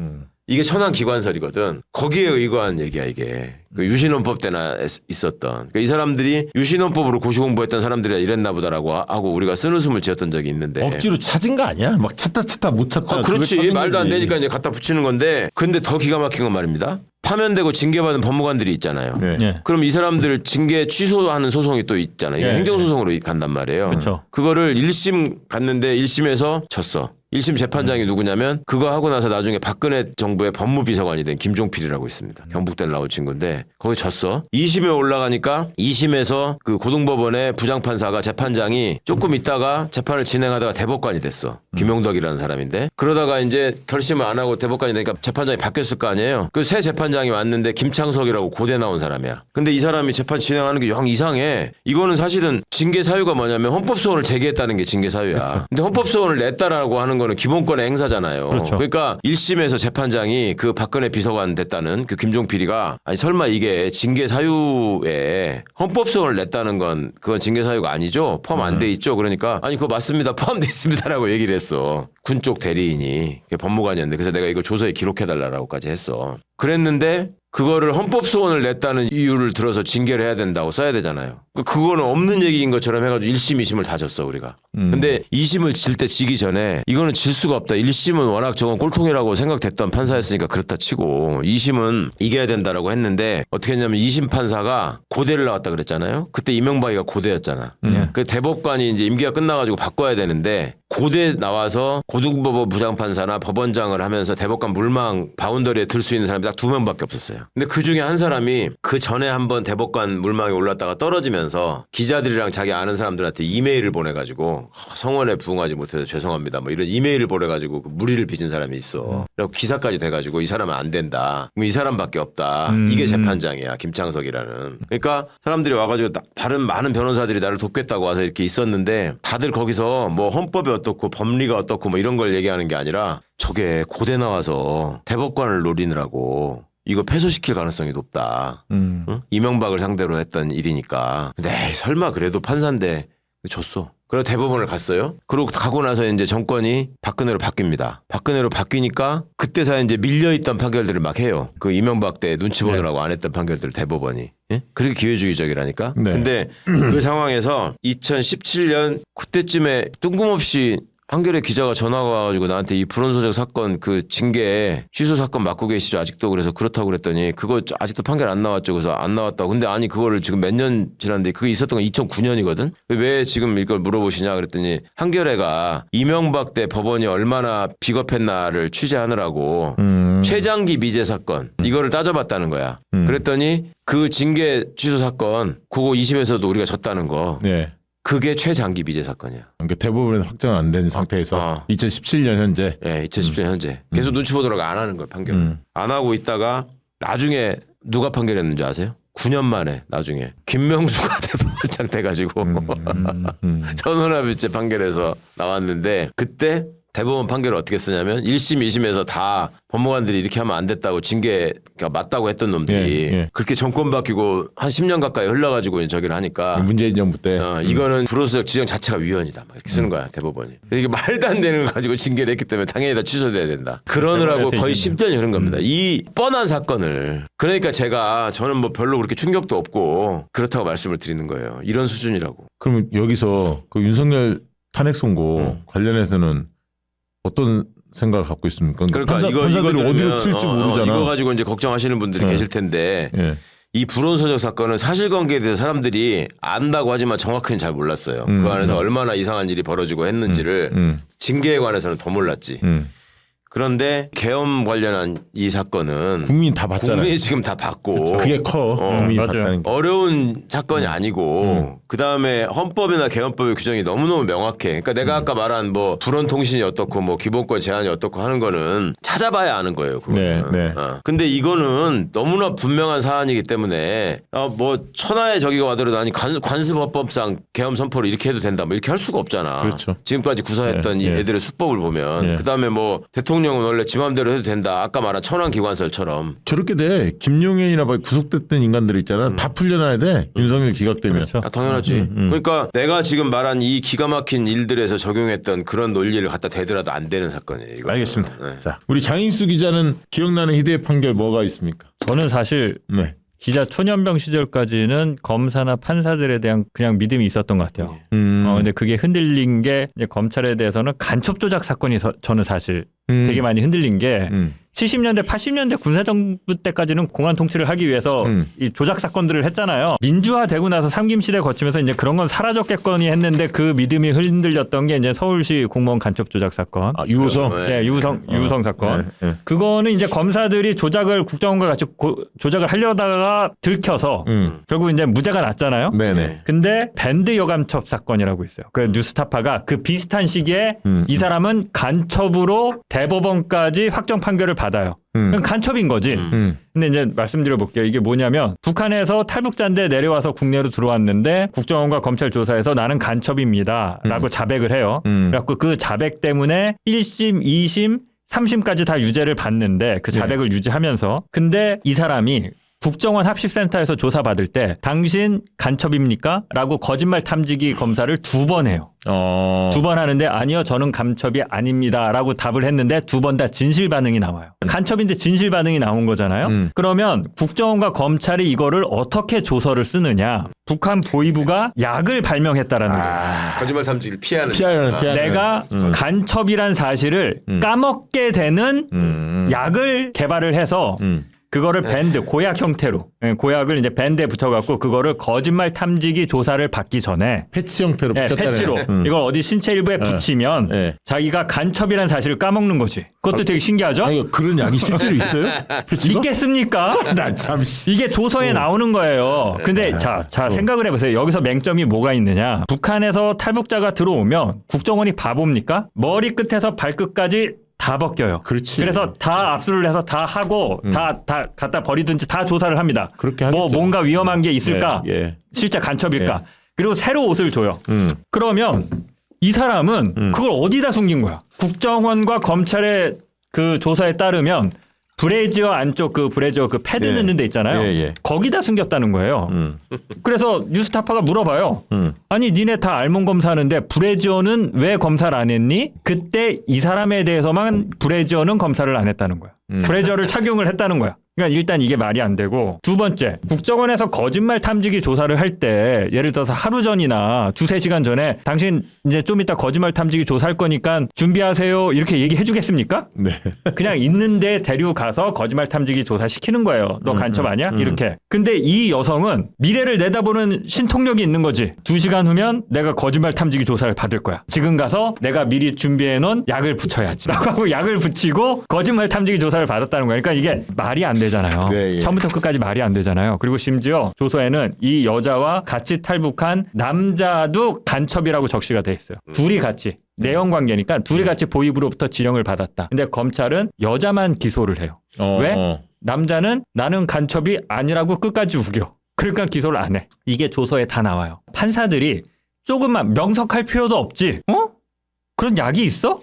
이게 천안기관설이거든. 거기에 의거한 얘기야 이게. 그 유신헌법 때나 있었던. 그러니까 이 사람들이 유신헌법으로 고시공부했던 사람들이 이랬나 보다라고 하고 우리가 쓴웃음을 지었던 적이 있는데. 억지로 찾은 거 아니야? 막 찾다 못 찾다. 그렇지. 말도 안 되니까 이제 갖다 붙이는 건데. 근데 더 기가 막힌 건 말입니다. 파면되고 징계받은 법무관들이 있잖아요. 네. 예. 그럼 이 사람들 징계 취소하는 소송이 또 있잖아요. 이게 예. 행정소송으로 간단 말이에요. 그렇죠. 그거를 1심 갔는데 1심에서 졌어. 1심 재판장이 누구냐면 그거 하고 나서 나중에 박근혜 정부의 법무비서관이 된 김종필이라고 있습니다. 경북대를 나온 친구인데 거기 졌어. 2심에 올라가니까 2심에서 그 고등법원의 부장판사가 재판장이 조금 있다가 재판을 진행하다가 대법관이 됐어. 김용덕이라는 사람인데 그러다가 이제 결심을 안 하고 대법관이 되니까 재판장이 바뀌었을 거 아니에요. 그 새 재판장이 왔는데 김창석이라고 고대 나온 사람이야. 근데 이 사람이 재판 진행하는 게 영 이상해. 이거는 사실은 징계 사유가 뭐냐면 헌법소원을 제기했다는 게 징계 사유야. 그렇죠. 근데 헌법소원을 냈다라고 하는 거는 기본권의 행사잖아요. 그렇죠. 그러니까 1심에서 재판장이 그 박근혜 비서관 됐다는 그 김종필이가 아니 설마 이게 징계 사유에 헌법소원을 냈다는 건 그건 징계 사유가 아니죠? 포함 안 돼 있죠? 그러니까 아니 그거 맞습니다. 포함돼 있습니다라고 얘기를 했어. 군 쪽 대리인이 법무관이었는데 그래서 내가 이거 조서에 기록해달라고까지 했어. 그랬는데 그거를 헌법소원을 냈다는 이유를 들어서 징계를 해야 된다고 써야 되잖아요. 그거는 없는 얘기인 것처럼 해가지고 1심, 2심을 다 졌어 우리가. 근데 2심을 질 때 지기 전에 이거는 질 수가 없다. 1심은 워낙 저건 꼴통이라고 생각됐던 판사였으니까 그렇다 치고 2심은 이겨야 된다라고 했는데 어떻게 했냐면 2심 판사가 고대를 나왔다 그랬잖아요. 그때 이명박이가 고대였잖아. 그 대법관이 이제 임기가 끝나가지고 바꿔야 되는데 고대 나와서 고등법원 부장판사나 법원장을 하면서 대법관 물망 바운더리에 들 수 있는 사람이 딱 2명밖에 없었어요. 근데 그 중에 한 사람이 그 전에 한번 대법관 물망에 올랐다가 떨어지면서 기자들이랑 자기 아는 사람들한테 이메일을 보내가지고 성원에 부응하지 못해서 죄송합니다. 뭐 이런 이메일을 보내가지고 그 무리를 빚은 사람이 있어. 그리고 기사까지 돼가지고 이 사람은 안 된다. 그럼 이 사람밖에 없다. 이게 재판장이야. 김창석이라는. 그러니까 사람들이 와가지고 다른 많은 변호사들이 나를 돕겠다고 와서 이렇게 있었는데 다들 거기서 뭐 헌법이 어떻고 법리가 어떻고 뭐 이런 걸 얘기하는 게 아니라 저게 고대 나와서 대법관을 노리느라고 이거 패소시킬 가능성이 높다. 응? 이명박을 상대로 했던 일이니까. 근데 에이, 설마 그래도 판사인데 줬어. 그래서 대법원을 갔어요. 그러고 가고 나서 이제 정권이 박근혜로 바뀝니다. 박근혜로 바뀌니까 그때서야 이제 밀려있던 판결들을 막 해요. 그 이명박 때 눈치 보느라고 안 했던 판결들을 대법원이. 예? 그렇게 기회주의적이라니까. 네. 근데 그 상황에서 2017년 그때쯤에 뜬금없이 한겨레 기자가 전화가 와가지고 나한테 이 불온소득 사건 그 징계 취소 사건 맡고 계시죠 아직도. 그래서 그렇다고 그랬더니 그거 아직도 판결 안 나왔죠. 그래서 안 나왔다고. 근데 아니 그거를 지금 몇 년 지났는데 그게 있었던 건 2009년이거든. 왜 지금 이걸 물어보시냐 그랬더니 한겨레가 이명박 때 법원이 얼마나 비겁했나를 취재하느라고 최장기 미제 사건 이거를 따져봤다는 거야. 그랬더니 그 징계 취소 사건 그거 2심에서도 우리가 졌다는 거. 네. 그게 최장기 미제 사건이야. 그러니까 대부분 확정 안 된 상태에서 2017년 현재. 예, 2017년 현재. 계속 눈치 보더라고 안 하는 거예요, 판결. 안 하고 있다가 나중에 누가 판결했는지 아세요? 9년 만에 나중에 김명수가 대법원장 돼가지고 전원합의체 판결에서 나왔는데 그때 대법원 판결을 어떻게 쓰냐면 1심, 2심에서 다 법무관들이 이렇게 하면 안 됐다고 징계가 맞다고 했던 놈들이 예. 그렇게 정권 바뀌고 한 10년 가까이 흘러가지고 저기를 하니까 문재인 정부 때. 이거는 불호소득 지정 자체가 위헌이다. 막 이렇게 쓰는 거야 대법원이. 이게 말도 안 되는 걸 가지고 징계를 했기 때문에 당연히 다 취소돼야 된다. 그러느라고 거의 10년이 흐른 겁니다. 이 뻔한 사건을. 그러니까 저는 뭐 별로 그렇게 충격도 없고 그렇다고 말씀을 드리는 거예요. 이런 수준이라고. 그럼 여기서 그 윤석열 탄핵 선고 관련해서는 어떤 생각을 갖고 있습니까? 그러니까 판사들이 이거 어디로 튈지 모르잖아. 이거 가지고 이제 걱정하시는 분들이 계실 텐데 예. 이 불온소득 사건은 사실관계에 대해서 사람들이 안다고 하지만 정확히는 잘 몰랐어요. 그 안에서 얼마나 이상한 일이 벌어지고 했는지를 징계에 관해서는 더 몰랐지. 그런데 계엄 관련한 이 사건은 국민 다 봤잖아요. 국민이 지금 다 봤고 그게 커. 국민이 맞아요. 봤다는 게. 어려운 사건이 아니고 그다음에 헌법이나 개헌법의 규정이 너무너무 명확해. 그러니까 내가 아까 말한 뭐 불원통신이 어떻고 뭐 기본권 제한이 어떻고 하는 거는 찾아봐야 아는 거예요. 그거는. 네. 근데 이거는 너무나 분명한 사안이기 때문에 뭐 천하의 저기가 와더라도 아니 관습헌법상 계엄 선포를 이렇게 해도 된다 뭐 이렇게 할 수가 없잖아. 그렇죠. 지금까지 구사했던 네, 이 네. 애들의 수법을 보면 네. 그다음에 뭐 대통령 대통령은 원래 지 맘대로 해도 된다. 아까 말한 천황기관설처럼. 저렇게 돼. 김용현이나 막 구속됐던 인간들 있잖아. 다 풀려나야 돼. 윤석열 기각되면. 그렇죠. 아, 당연하지. 그러니까 내가 지금 말한 이 기가 막힌 일들에서 적용했던 그런 논리를 갖다 대더라도 안 되는 사건이에요. 이거. 알겠습니다. 네. 자, 우리 장인수 기자는 기억나는 희대의 판결 뭐가 있습니까? 저는 사실 네. 기자 초년병 시절까지는 검사나 판사들에 대한 그냥 믿음이 있었던 것 같아요. 근데 그게 흔들린 게 이제 검찰에 대해서는 간첩 조작 사건이 저는 사실 되게 많이 흔들린 게 70년대, 80년대 군사정부 때까지는 공안 통치를 하기 위해서 이 조작 사건들을 했잖아요. 민주화되고 나서 삼김시대 거치면서 이제 그런 건 사라졌겠거니 했는데 그 믿음이 흔들렸던 게 이제 서울시 공무원 간첩 조작 사건. 아, 유호성. 네, 유우성 사건. 네. 그거는 이제 검사들이 조작을 국정원과 같이 조작을 하려다가 들켜서 결국 이제 무죄가 났잖아요. 네네. 근데 밴드 여간첩 사건이라고 있어요. 그 뉴스타파가 그 비슷한 시기에 이 사람은 간첩으로 대법원까지 확정 판결을 받아요. 그건 간첩인 거지. 근데 이제 말씀드려 볼게요. 이게 뭐냐면 북한에서 탈북자인데 내려와서 국내로 들어왔는데 국정원과 검찰 조사에서 나는 간첩입니다. 라고 자백을 해요. 그래갖고 그 자백 때문에 1심, 2심, 3심까지 다 유죄를 받는데 그 자백을 유지하면서 근데 이 사람이 국정원 합식센터에서 조사받을 때 당신 간첩입니까? 라고 거짓말 탐지기 검사를 2번 해요. 2번 하는데 아니요 저는 간첩이 아닙니다 라고 답을 했는데 2번 다 진실 반응이 나와요. 간첩인데 진실 반응이 나온 거잖아요. 그러면 국정원과 검찰이 이거를 어떻게 조서를 쓰느냐. 북한 보위부가 약을 발명했다라는 거예요. 거짓말 탐지기를 피하는. 피하는. 내가 간첩이란 사실을 까먹게 되는 약을 개발을 해서 그거를 밴드, 고약 형태로, 고약을 이제 밴드에 붙여갖고 그거를 거짓말 탐지기 조사를 받기 전에 패치 형태로 붙였다는 패치로 이걸 어디 신체 일부에 붙이면 네. 자기가 간첩이라는 사실을 까먹는 거지. 그것도 되게 신기하죠? 아니, 그런 약이 실제로 있어요? 패치가? 있겠습니까? 나 참. 이게 조서에 나오는 거예요. 근데 자 생각을 해보세요. 여기서 맹점이 뭐가 있느냐. 북한에서 탈북자가 들어오면 국정원이 바보입니까? 머리 끝에서 발끝까지 다 벗겨요. 그렇지. 그래서 다 압수를 해서 다 하고 다 갖다 버리든지 다 조사를 합니다. 그렇게 하겠죠. 뭐 뭔가 위험한 게 있을까? 예. 실제 간첩일까? 예. 그리고 새로 옷을 줘요. 그러면 이 사람은 그걸 어디다 숨긴 거야? 국정원과 검찰의 그 조사에 따르면 브래지어 안쪽 그 브래지어 그 패드 예. 넣는 데 있잖아요. 예. 거기다 숨겼다는 거예요. 그래서 뉴스타파가 물어봐요. 아니 니네 다 알몸 검사하는데 브래지어는 왜 검사를 안 했니? 그때 이 사람에 대해서만 브래지어는 검사를 안 했다는 거야. 브래지어를 착용을 했다는 거야. 그러니까 일단 이게 말이 안 되고 두 번째 국정원에서 거짓말 탐지기 조사를 할 때 예를 들어서 하루 전이나 2-3시간 전에 당신 이제 좀 이따 거짓말 탐지기 조사할 거니까 준비하세요 이렇게 얘기해 주겠습니까? 네. 그냥 있는데 데려가서 거짓말 탐지기 조사 시키는 거예요. 너 간첩 아니야? 이렇게. 근데 이 여성은 미래를 내다보는 신통력이 있는 거지. 2시간 후면 내가 거짓말 탐지기 조사를 받을 거야. 지금 가서 내가 미리 준비해 놓은 약을 붙여야지. 라고 하고 약을 붙이고 거짓말 탐지기 조사를 받았다는 거야. 그러니까 이게 말이 안 되잖아요. 네, 예. 처음부터 끝까지 말이 안 되잖아요. 그리고 심지어 조서에는 이 여자와 같이 탈북한 남자도 간첩이라고 적시가 돼 있어요. 둘이 같이. 내연 관계니까 둘이 같이 보위부로부터 지령을 받았다. 근데 검찰은 여자만 기소를 해요. 왜? 남자는 나는 간첩이 아니라고 끝까지 우겨. 그러니까 기소를 안 해. 이게 조서에 다 나와요. 판사들이 조금만 명석할 필요도 없지. 그런 약이 있어?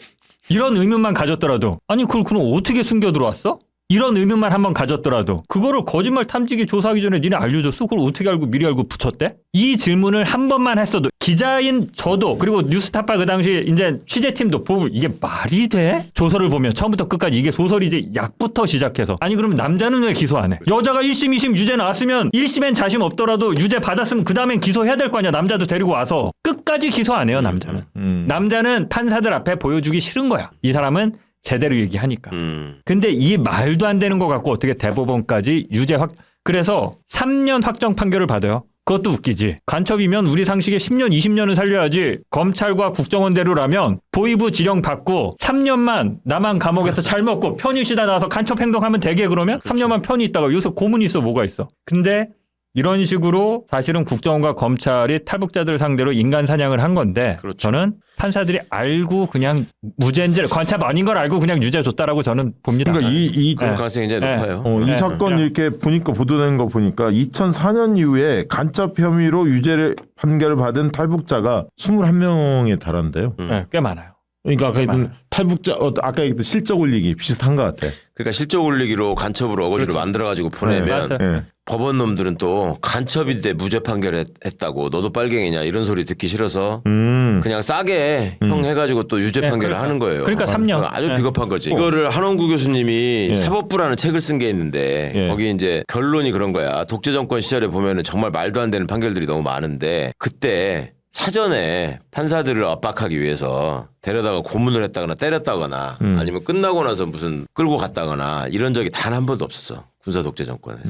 이런 의문만 가졌더라도 아니 그걸 그럼 어떻게 숨겨 들어왔어? 이런 의문만 한번 가졌더라도 그거를 거짓말 탐지기 조사하기 전에 니네 알려줬어? 그걸 어떻게 알고 미리 알고 붙였대? 이 질문을 한 번만 했어도 기자인 저도 그리고 뉴스타파 그 당시 이제 취재팀도 보고 이게 말이 돼? 조서를 보면 처음부터 끝까지 이게 소설이지 약부터 시작해서 아니 그러면 남자는 왜 기소 안 해? 여자가 1심 2심 유죄 나왔으면 1심엔 자심 없더라도 유죄 받았으면 그 다음엔 기소해야 될 거 아니야. 남자도 데리고 와서 끝까지 기소 안 해요. 남자는. 남자는 판사들 앞에 보여주기 싫은 거야. 이 사람은 제대로 얘기하니까. 근데 이 말도 안 되는 거 갖고 어떻게 대법원까지 유죄 그래서 3년 확정 판결을 받아요. 그것도 웃기지. 간첩이면 우리 상식에 10년, 20년은 살려야지. 검찰과 국정원대로라면 보위부 지령 받고 3년만 남한 감옥에서 잘 먹고 편히 쉬다 나와서 간첩 행동하면 되게 그러면 3년만 편히 있다가 요새 고문이 있어 뭐가 있어. 근데 이런 식으로 사실은 국정원과 검찰이 탈북자들 상대로 인간 사냥을 한 건데 그렇죠. 저는 판사들이 알고 그냥 무죄인지 간첩 아닌 걸 알고 그냥 유죄 줬다라고 저는 봅니다. 그러니까 그런 네. 가능성이 굉장히 네. 높아요. 이 사건 이렇게 보니까 보도된 거 보니까 2004년 이후에 간첩 혐의로 유죄를 판결을 받은 탈북자가 21명에 달한대요. 네, 꽤 많아요. 그러니까 아까 했던 탈북자 아까 얘기했던 실적 올리기 비슷한 것 같아. 그러니까 실적 올리기로 간첩으로 어거지로 만들어가지고 보내면 맞아요. 예. 법원 놈들은 또 간첩인데 무죄 판결했다고 너도 빨갱이냐 이런 소리 듣기 싫어서 그냥 싸게 형 해가지고 또 유죄 판결을 그러니까. 하는 거예요. 그러니까 3년. 아주 네. 비겁한 거지. 이거를 한원구 교수님이 예. 사법부라는 책을 쓴 게 있는데 예. 거기 이제 결론이 그런 거야. 독재 정권 시절에 보면은 정말 말도 안 되는 판결들이 너무 많은데 그때 사전에 판사들을 압박하기 위해서 데려다가 고문을 했다거나 때렸다거나 아니면 끝나고 나서 무슨 끌고 갔다거나 이런 적이 단 한 번도 없었어. 군사 독재 정권에서.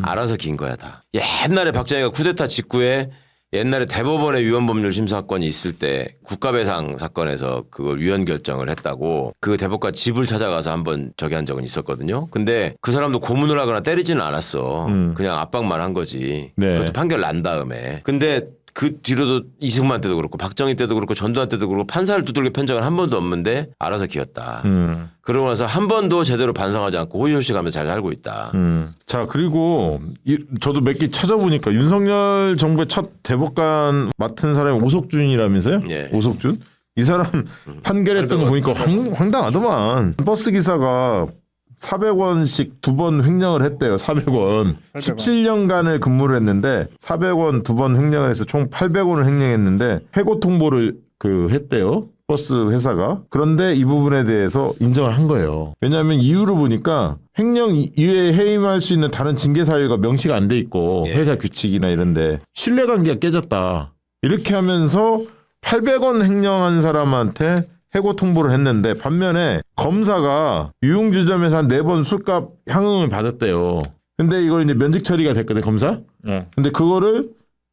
알아서 긴 거야 다. 옛날에 박정희가 쿠데타 직후에 옛날에 대법원의 위헌법률 심사 사건이 있을 때 국가배상 사건에서 그걸 위헌 결정을 했다고 그 대법관 집을 찾아가서 한번 저기 한 적은 있었거든요. 근데 그 사람도 고문을 하거나 때리지는 않았어. 그냥 압박만 한 거지. 네. 그것도 판결 난 다음에. 근데 그 뒤로도 이승만 때도 그렇고 박정희 때도 그렇고 전두환 때도 그렇고 판사를 두들겨 편 적은 한 번도 없는데 알아서 기었다. 그러고 나서 한 번도 제대로 반성하지 않고 호의호식하면서 잘 살고 있다. 자 그리고 저도 몇 개 찾아보니까 윤석열 정부의 첫 대법관 맡은 사람이 오석준이라면서요? 예. 오석준? 이 사람 판결했던 거 보니까 황당하더만. 버스 기사가 400원씩 2번 횡령을 했대요. 400원. 17년간을 근무를 했는데 400원 2번 횡령을 해서 총 800원을 횡령했는데 해고 통보를 했대요. 버스 회사가. 그런데 이 부분에 대해서 인정을 한 거예요. 왜냐하면 이유를 보니까 횡령 이외에 해임할 수 있는 다른 징계 사유가 명시가 안 돼 있고 예. 회사 규칙이나 이런데 신뢰관계가 깨졌다. 이렇게 하면서 800원 횡령한 사람한테 해고 통보를 했는데 반면에 검사가 유흥주점에서 한 4번 술값 향응을 받았대요. 근데 이걸 이제 면직 처리가 됐거든 검사. 네. 근데 그거를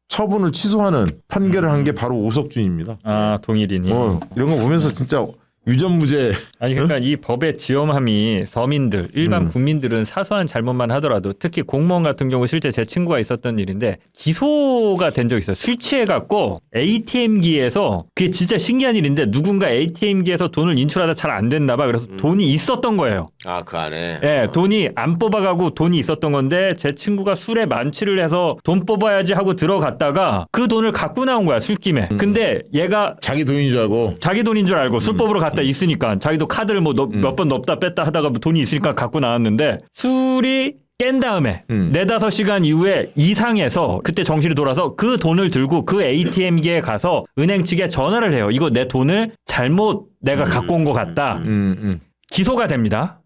처분을 취소하는 판결을 한 게 바로 오석준입니다. 아 동일인이. 이런 거 보면서 진짜 유전무죄. 아니 그러니까 이 법의 지엄함이 서민들 일반 국민들은 사소한 잘못만 하더라도 특히 공무원 같은 경우 실제 제 친구가 있었던 일인데 기소가 된 적 있어요. 술 취해갖고 ATM기에서 그게 진짜 신기한 일인데 누군가 ATM기에서 돈을 인출하다 잘 안 됐나 봐. 그래서 돈이 있었던 거예요. 아, 그 안에. 예, 돈이 안 뽑아가고 돈이 있었던 건데 제 친구가 술에 만취를 해서 돈 뽑아야지 하고 들어갔다가 그 돈을 갖고 나온 거야 술김에. 근데 얘가 자기 돈인 줄 알고. 자기 돈인 줄 알고 술 뽑으러 갔다 있으니까 자기도 카드를 뭐 몇 번 넣었다 뺐다 하다가 돈이 있으니까 갖고 나왔는데 술이 깬 다음에 4-5시간 이후에 이상해서 그때 정신이 돌아서 그 돈을 들고 그 ATM기에 가서 은행 측에 전화를 해요. 이거 내 돈을 잘못 내가 갖고 온 것 같다. 기소가 됩니다.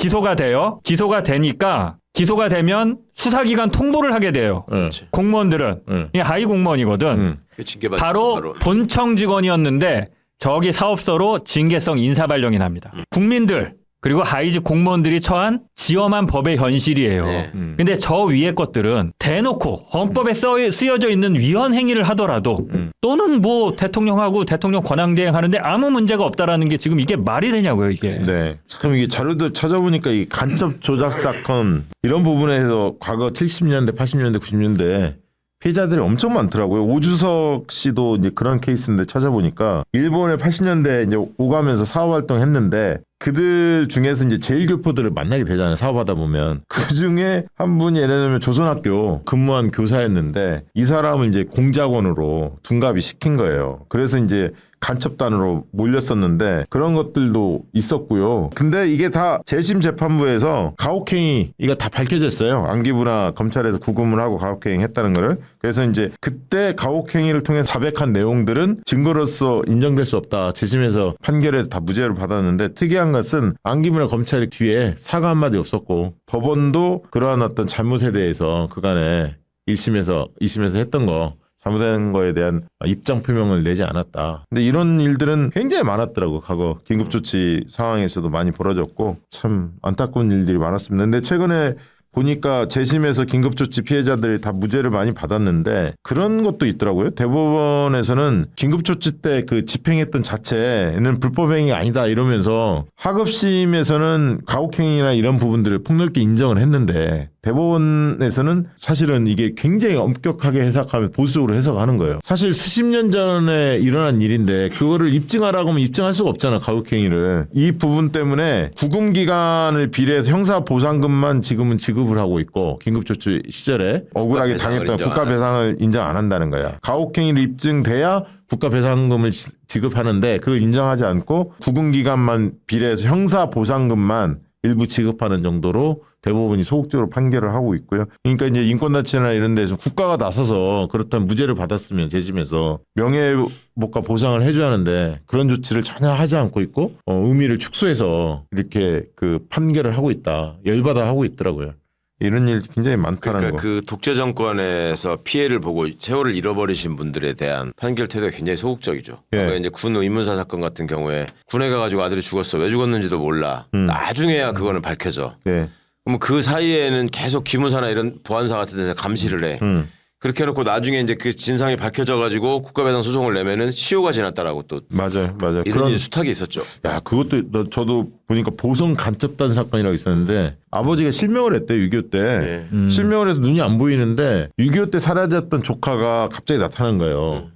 기소가 돼요. 기소가 되니까 기소가 되면 수사기관 통보를 하게 돼요. 공무원들은. 이게 하위 공무원이거든. 그 징계받지 바로 바로. 본청 직원이었는데 저기 사업소로 징계성 인사 발령이 납니다. 국민들 그리고 하위직 공무원들이 처한 지엄한 법의 현실이에요. 네. 근데 저 위에 것들은 대놓고 헌법에 쓰여져 있는 위헌 행위를 하더라도 또는 뭐 대통령하고 대통령 권한대행 하는데 아무 문제가 없다라는 게 지금 이게 말이 되냐고요, 이게. 네. 참 이게 자료들 찾아보니까 이 간첩 조작 사건 이런 부분에서 과거 70년대, 80년대, 90년대 피해자들이 엄청 많더라고요. 오주석 씨도 이제 그런 케이스인데 찾아보니까 일본에 80년대 이제 오가면서 사업 활동했는데 그들 중에서 이제 제일 교포들을 만나게 되잖아요. 사업하다 보면. 그 중에 한 분이 예를 들면 조선학교 근무한 교사였는데 이 사람을 이제 공작원으로 둔갑이 시킨 거예요. 그래서 이제 간첩단으로 몰렸었는데 그런 것들도 있었고요. 근데 이게 다 재심 재판부에서 가혹행위 이거 다 밝혀졌어요. 안기부나 검찰에서 구금을 하고 가혹행위 했다는 거를. 그래서 이제 그때 가혹행위를 통해 자백한 내용들은 증거로서 인정될 수 없다. 재심에서 판결에서 다 무죄를 받았는데 특이한 것은 안기부나 검찰 뒤에 사과 한마디 없었고 법원도 그러한 어떤 잘못에 대해서 그간에 1심에서 2심에서 했던 거 잘못된 거에 대한 입장 표명을 내지 않았다. 근데 이런 일들은 굉장히 많았더라고. 과거 긴급조치 상황에서도 많이 벌어졌고 참 안타까운 일들이 많았습니다. 근데 최근에 보니까 재심에서 긴급조치 피해자들이 다 무죄를 많이 받았는데 그런 것도 있더라고요. 대법원에서는 긴급조치 때 그 집행했던 자체는 불법행위가 아니다 이러면서 하급심에서는 가혹행위나 이런 부분들을 폭넓게 인정을 했는데 대법원에서는 사실은 이게 굉장히 엄격하게 해석하면 보수적으로 해석하는 거예요. 사실 수십 년 전에 일어난 일인데 그거를 입증하라고 하면 입증할 수가 없잖아. 가혹행위를. 이 부분 때문에 구금기간을 비례해서 형사보상금만 지금은 지급을 지급을 하고 있고 긴급조치 시절에 억울하게 배상을 당했던 인정 국가 안 배상을 인정 안 한다는 거야. 가혹행위를 입증돼야 국가 배상금을 지급하는데 그걸 인정하지 않고 구금기간만 비례해서 형사 보상금만 일부 지급하는 정도로 대법원이 소극적으로 판결을 하고 있고요. 그러니까 이제 인권단체나 이런 데서 국가가 나서서 그렇다면 무죄를 받았으면 재심에서 명예회복과 보상을 해줘야 하는데 그런 조치를 전혀 하지 않고 있고 의미를 축소해서 이렇게 그 판결을 하고 있다. 열받아 하고 있더라고요. 이런 일 굉장히 많다는 그러니까 거. 그 독재 정권에서 피해를 보고 세월을 잃어버리신 분들에 대한 판결 태도가 굉장히 소극적이죠. 예. 그러니까 이제 군 의문사 사건 같은 경우에 군에 가가지고 아들이 죽었어. 왜 죽었는지도 몰라. 나중에야 그거는 밝혀져. 네. 그럼 그 사이에는 계속 기무사나 이런 보안사 같은 데서 감시를 해. 그렇게 해놓고 나중에 이제 그 진상이 밝혀져가지고 국가배상 소송을 내면은 시효가 지났다라고 또 맞아요. 이런 일이 수탁이 있었죠. 야, 그것도 저도 보니까 보성 간첩단 사건이라고 있었는데 아버지가 실명을 했대요, 6.25 때. 실명을 해서 눈이 안 보이는데 6.25 때 사라졌던 조카가 갑자기 나타난 거예요.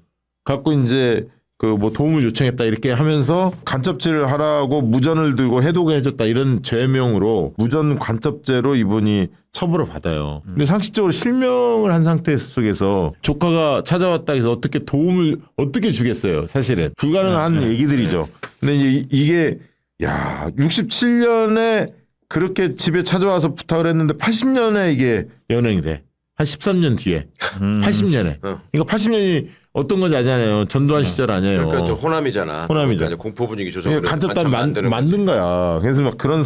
갖고 이제 그 뭐 도움을 요청했다 이렇게 하면서 간첩질을 하라고 무전을 들고 해독을 해줬다 이런 죄명으로 무전 간첩죄로 이분이 처벌을 받아요. 근데 상식적으로 실명을 한 상태 속에서 조카가 찾아왔다 해서 어떻게 도움을 어떻게 주겠어요, 사실은. 불가능한 얘기들이죠. 근데 이제 이게 야 67년에 그렇게 집에 찾아와서 부탁을 했는데 80년에 이게 연행이 돼. 한 13년 뒤에. 80년에. 그러니까 80년이 어떤 건지 아잖아요. 전두환 시절 아니에요. 그러니까 또 호남이잖아. 호남이죠. 그러니까 이제 공포 분위기 조성. 그러니까 간첩단 만든 거야. 그래서 막 그런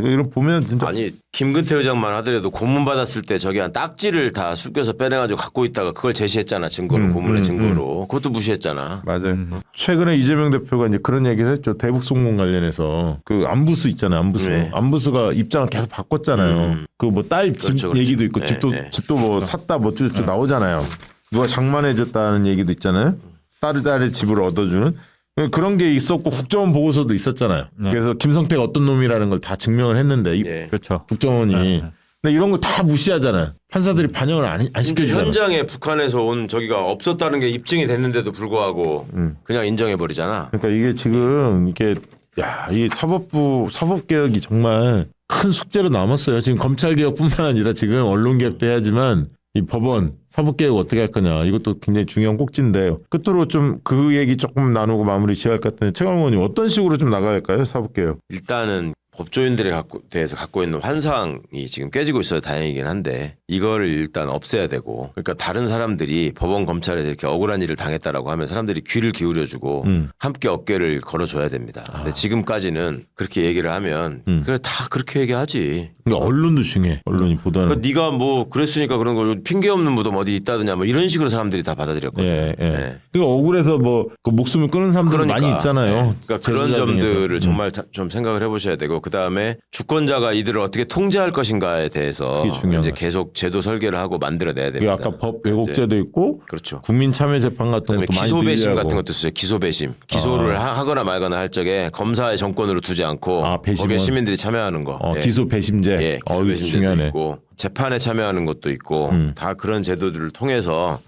이런 보면 진짜 아니 김근태 의장만 하더라도 고문 받았을 때 저기 한 딱지를 다 숙여서 빼내가지고 갖고 있다가 그걸 제시했잖아. 증거로 고문의 증거로. 그것도 무시했잖아. 맞아요. 최근에 이재명 대표가 이제 그런 얘기를 했죠. 대북 송금 관련해서 그 안부수 있잖아요. 안부수. 네. 안부수가 입장을 계속 바꿨잖아요. 그 뭐 딸 집 그렇죠, 그렇죠. 얘기도 있고 네, 집도 뭐 샀다 뭐 쭉 나오잖아요. 누가 장만해줬다는 얘기도 있잖아요. 딸의 집을 얻어주는 그런 게 있었고 국정원 보고서도 있었잖아요. 그래서 김성태가 어떤 놈이라는 걸 다 증명을 했는데 예. 그렇죠. 국정원이 근데 이런 거 다 무시하잖아요. 판사들이 반영을 안 시켜주잖아요. 현장에 북한에서 온 저기가 없었다는 게 입증이 됐는데도 불구하고 그냥 인정해 버리잖아. 그러니까 이게 지금 이게 이 사법 개혁이 정말 큰 숙제로 남았어요. 지금 검찰 개혁뿐만 아니라 지금 언론 개혁도 해야지만 이 법원 사법 개혁 어떻게 할 거냐 이것도 굉장히 중요한 꼭지인데 끝으로 좀 그 얘기 조금 나누고 마무리 지어야 할 것 같은데 최강 의원님 어떤 식으로 좀 나가야 할까요? 사법 개혁. 일단은 법조인들이 대해서 갖고 있는 환상이 지금 깨지고 있어서 다행이긴 한데 이거를 일단 없애야 되고 그러니까 다른 사람들이 법원 검찰에서 이렇게 억울한 일을 당했다라고 하면 사람들이 귀를 기울여주고 함께 어깨를 걸어줘야 됩니다. 근데 지금까지는 그렇게 얘기를 하면 그래 다 그렇게 얘기하지. 그러니까 언론도 중요해. 언론이 보도하는. 그러니까 네가 뭐 그랬으니까 그런 거 핑계 없는 무덤 어디 있다더냐 뭐 이런 식으로 사람들이 다 받아들였거든요. 예. 네. 그러니까 억울해서 뭐 그 목숨을 끊은 사람들 많이 있잖아요. 그러니까 그런 제보자 중에서. 점들을 정말 좀 생각을 해보셔야 되고 그 다음에 주권자가 이들을 어떻게 통제할 것인가에 대해서 그게 중요한 이제 거예요. 계속 제도 설계를 하고 만들어내야 그게 됩니다. 아까 법 왜곡제도 있고 그렇죠. 국민 참여 재판 같은 그다음에 것도 많이 기소배심 늘리라고. 같은 것도 있어요. 기소배심. 기소를 하거나 말거나 할 적에 검사의 정권으로 두지 않고 배심원. 거기에 시민들이 참여하는 거. 예. 기소 배심제. 예, 이거 기소배심제도 중요하네. 있고 재판에 참여하는 것도 있고 다 그런 제도들을 통해서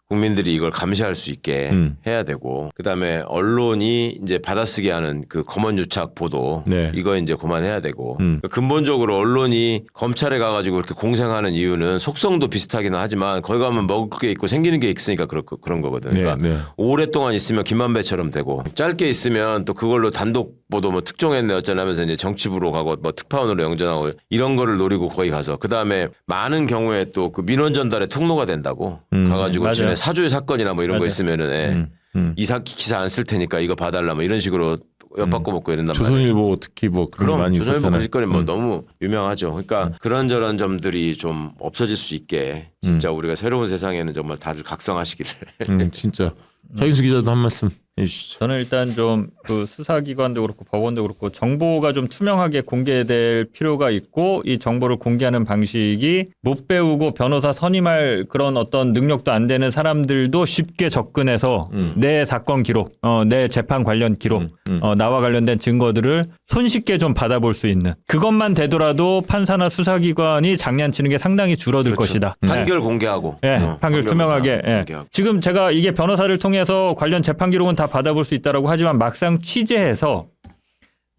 국민들이 이걸 감시할 수 있게 해야 되고 그다음에 언론이 이제 받아쓰기 하는 그 검언 유착 보도 네. 이거 이제 그만해야 되고 근본적으로 언론이 검찰에 가가지고 이렇게 공생하는 이유는 속성도 비슷하기는 하지만 거기 가면 먹을 게 있고 생기는 게 있으니까 그런 거거든. 그러니까 네. 오랫동안 있으면 김만배처럼 되고 짧게 있으면 또 그걸로 단독 보도 뭐 특종했네 어쩌냐면서 이제 정치부로 가고 뭐 특파원으로 영전하고 이런 거를 노리고 거기 가서 그 다음에 많은 경우에 또 그 민원 전달의 통로가 된다고 가가지고 맞아요. 전에 사주의 사건이나 뭐 이런 거 맞아요. 있으면은 기사 안 쓸 테니까 이거 봐달라 뭐 이런 식으로 엿바꿔 먹고 이런단 말이에요. 조선일보 특히 뭐 그런 거 그럼 많이 조선일보 있었잖아요. 거짓거리 뭐 너무 유명하죠. 그러니까 그런저런 점들이 좀 없어질 수 있게 진짜 우리가 새로운 세상에는 정말 다들 각성하시기를. 진짜. 차인수 기자도 한 말씀 해주시죠. 저는 일단 좀 그 수사기관도 그렇고 법원도 그렇고 정보가 좀 투명하게 공개될 필요가 있고 이 정보를 공개하는 방식이 못 배우고 변호사 선임할 그런 어떤 능력도 안 되는 사람들도 쉽게 접근해서 내 사건 기록, 내 재판 관련 기록, 나와 관련된 증거들을 손쉽게 좀 받아볼 수 있는 그것만 되더라도 판사나 수사기관이 장난치는 게 상당히 줄어들 것이다. 판결 공개하고. 예, 판결 투명하게. 예. 공개하고. 지금 제가 이게 변호사를 통해서 관련 재판 기록은 다 받아볼 수 있다라고 하지만 막상 취재해서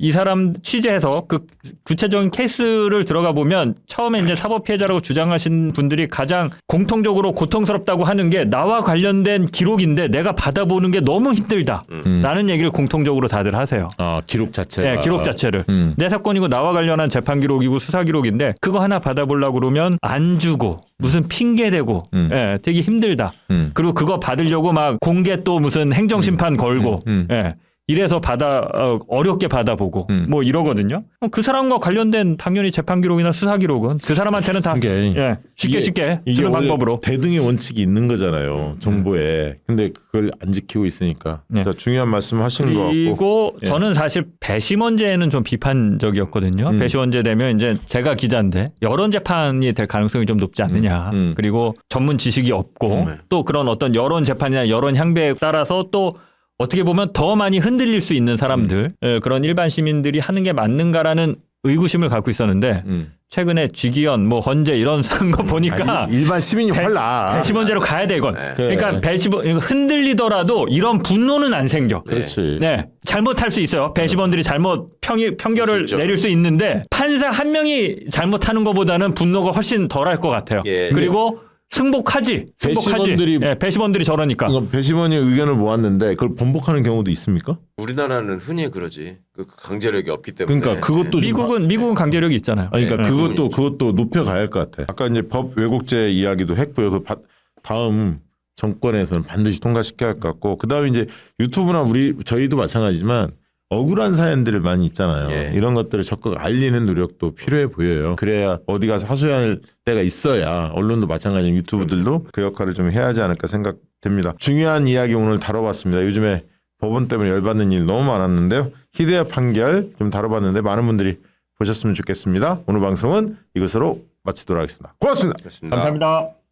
이 사람 취재해서 그 구체적인 케이스를 들어가 보면 처음에 이제 사법 피해자라고 주장하신 분들이 가장 공통적으로 고통스럽다고 하는 게 나와 관련된 기록인데 내가 받아보는 게 너무 힘들다라는 얘기를 공통적으로 다들 하세요. 아, 기록 자체가. 네, 기록 자체를. 내 사건이고 나와 관련한 재판 기록이고 수사 기록인데 그거 하나 받아보려고 그러면 안 주고 무슨 핑계 대고 예, 되게 힘들다. 그리고 그거 받으려고 막 공개 또 무슨 행정심판 걸고 예. 이래서 어렵게 받아보고 뭐 이러거든요. 그 사람과 관련된 당연히 재판 기록이나 수사 기록은 그 사람한테는 다 예, 쉽게 이게 주는 원래 방법으로. 대등의 원칙이 있는 거잖아요. 정보에. 근데 그걸 안 지키고 있으니까. 네. 그러니까 중요한 말씀 하시는 것 같고. 그리고 예. 저는 사실 배심원제에는 좀 비판적이었거든요. 배심원제 되면 이제 제가 기자인데 여론 재판이 될 가능성이 좀 높지 않느냐. 그리고 전문 지식이 없고 또 그런 어떤 여론 재판이나 여론 향배에 따라서 또 어떻게 보면 더 많이 흔들릴 수 있는 사람들 그런 일반 시민들이 하는 게 맞는가라는 의구심을 갖고 있었는데 최근에 쥐기현 뭐 헌재 이런 거 보니까 아니, 일반 시민이 훨라. 배심원제로 가야 돼 이건. 그래. 그러니까 흔들리더라도 이런 분노는 안 생겨. 그렇지. 네, 잘못할 수 있어요. 배심원들이 잘못 판결을 있죠. 내릴 수 있는데 판사 한 명이 잘못하는 것보다는 분노가 훨씬 덜할 것 같아요. 예. 그리고 승복하지. 배심원들이 저러니까. 그러니까 배심원이 의견을 모았는데 그걸 번복하는 경우도 있습니까? 우리나라는 흔히 그러지. 그 강제력이 없기 때문에. 그러니까 그것도 좀 미국은 강제력이 있잖아요. 아니, 그러니까 네. 그것도 높여가야 할 것 같아. 아까 이제 법 왜곡죄 이야기도 했고요. 다음 정권에서는 반드시 통과시켜야 할 것 같고, 그 다음에 이제 유튜브나 저희도 마찬가지지만 억울한 사연들을 많이 있잖아요. 예. 이런 것들을 적극 알리는 노력도 필요해 보여요. 그래야 어디 가서 하소연할 때가 있어야 언론도 마찬가지로 유튜브들도 그 역할을 좀 해야 하지 않을까 생각됩니다. 중요한 이야기 오늘 다뤄봤습니다. 요즘에 법원 때문에 열받는 일 너무 많았는데요. 희대의 판결 좀 다뤄봤는데 많은 분들이 보셨으면 좋겠습니다. 오늘 방송은 이것으로 마치도록 하겠습니다. 고맙습니다. 그렇습니다. 감사합니다.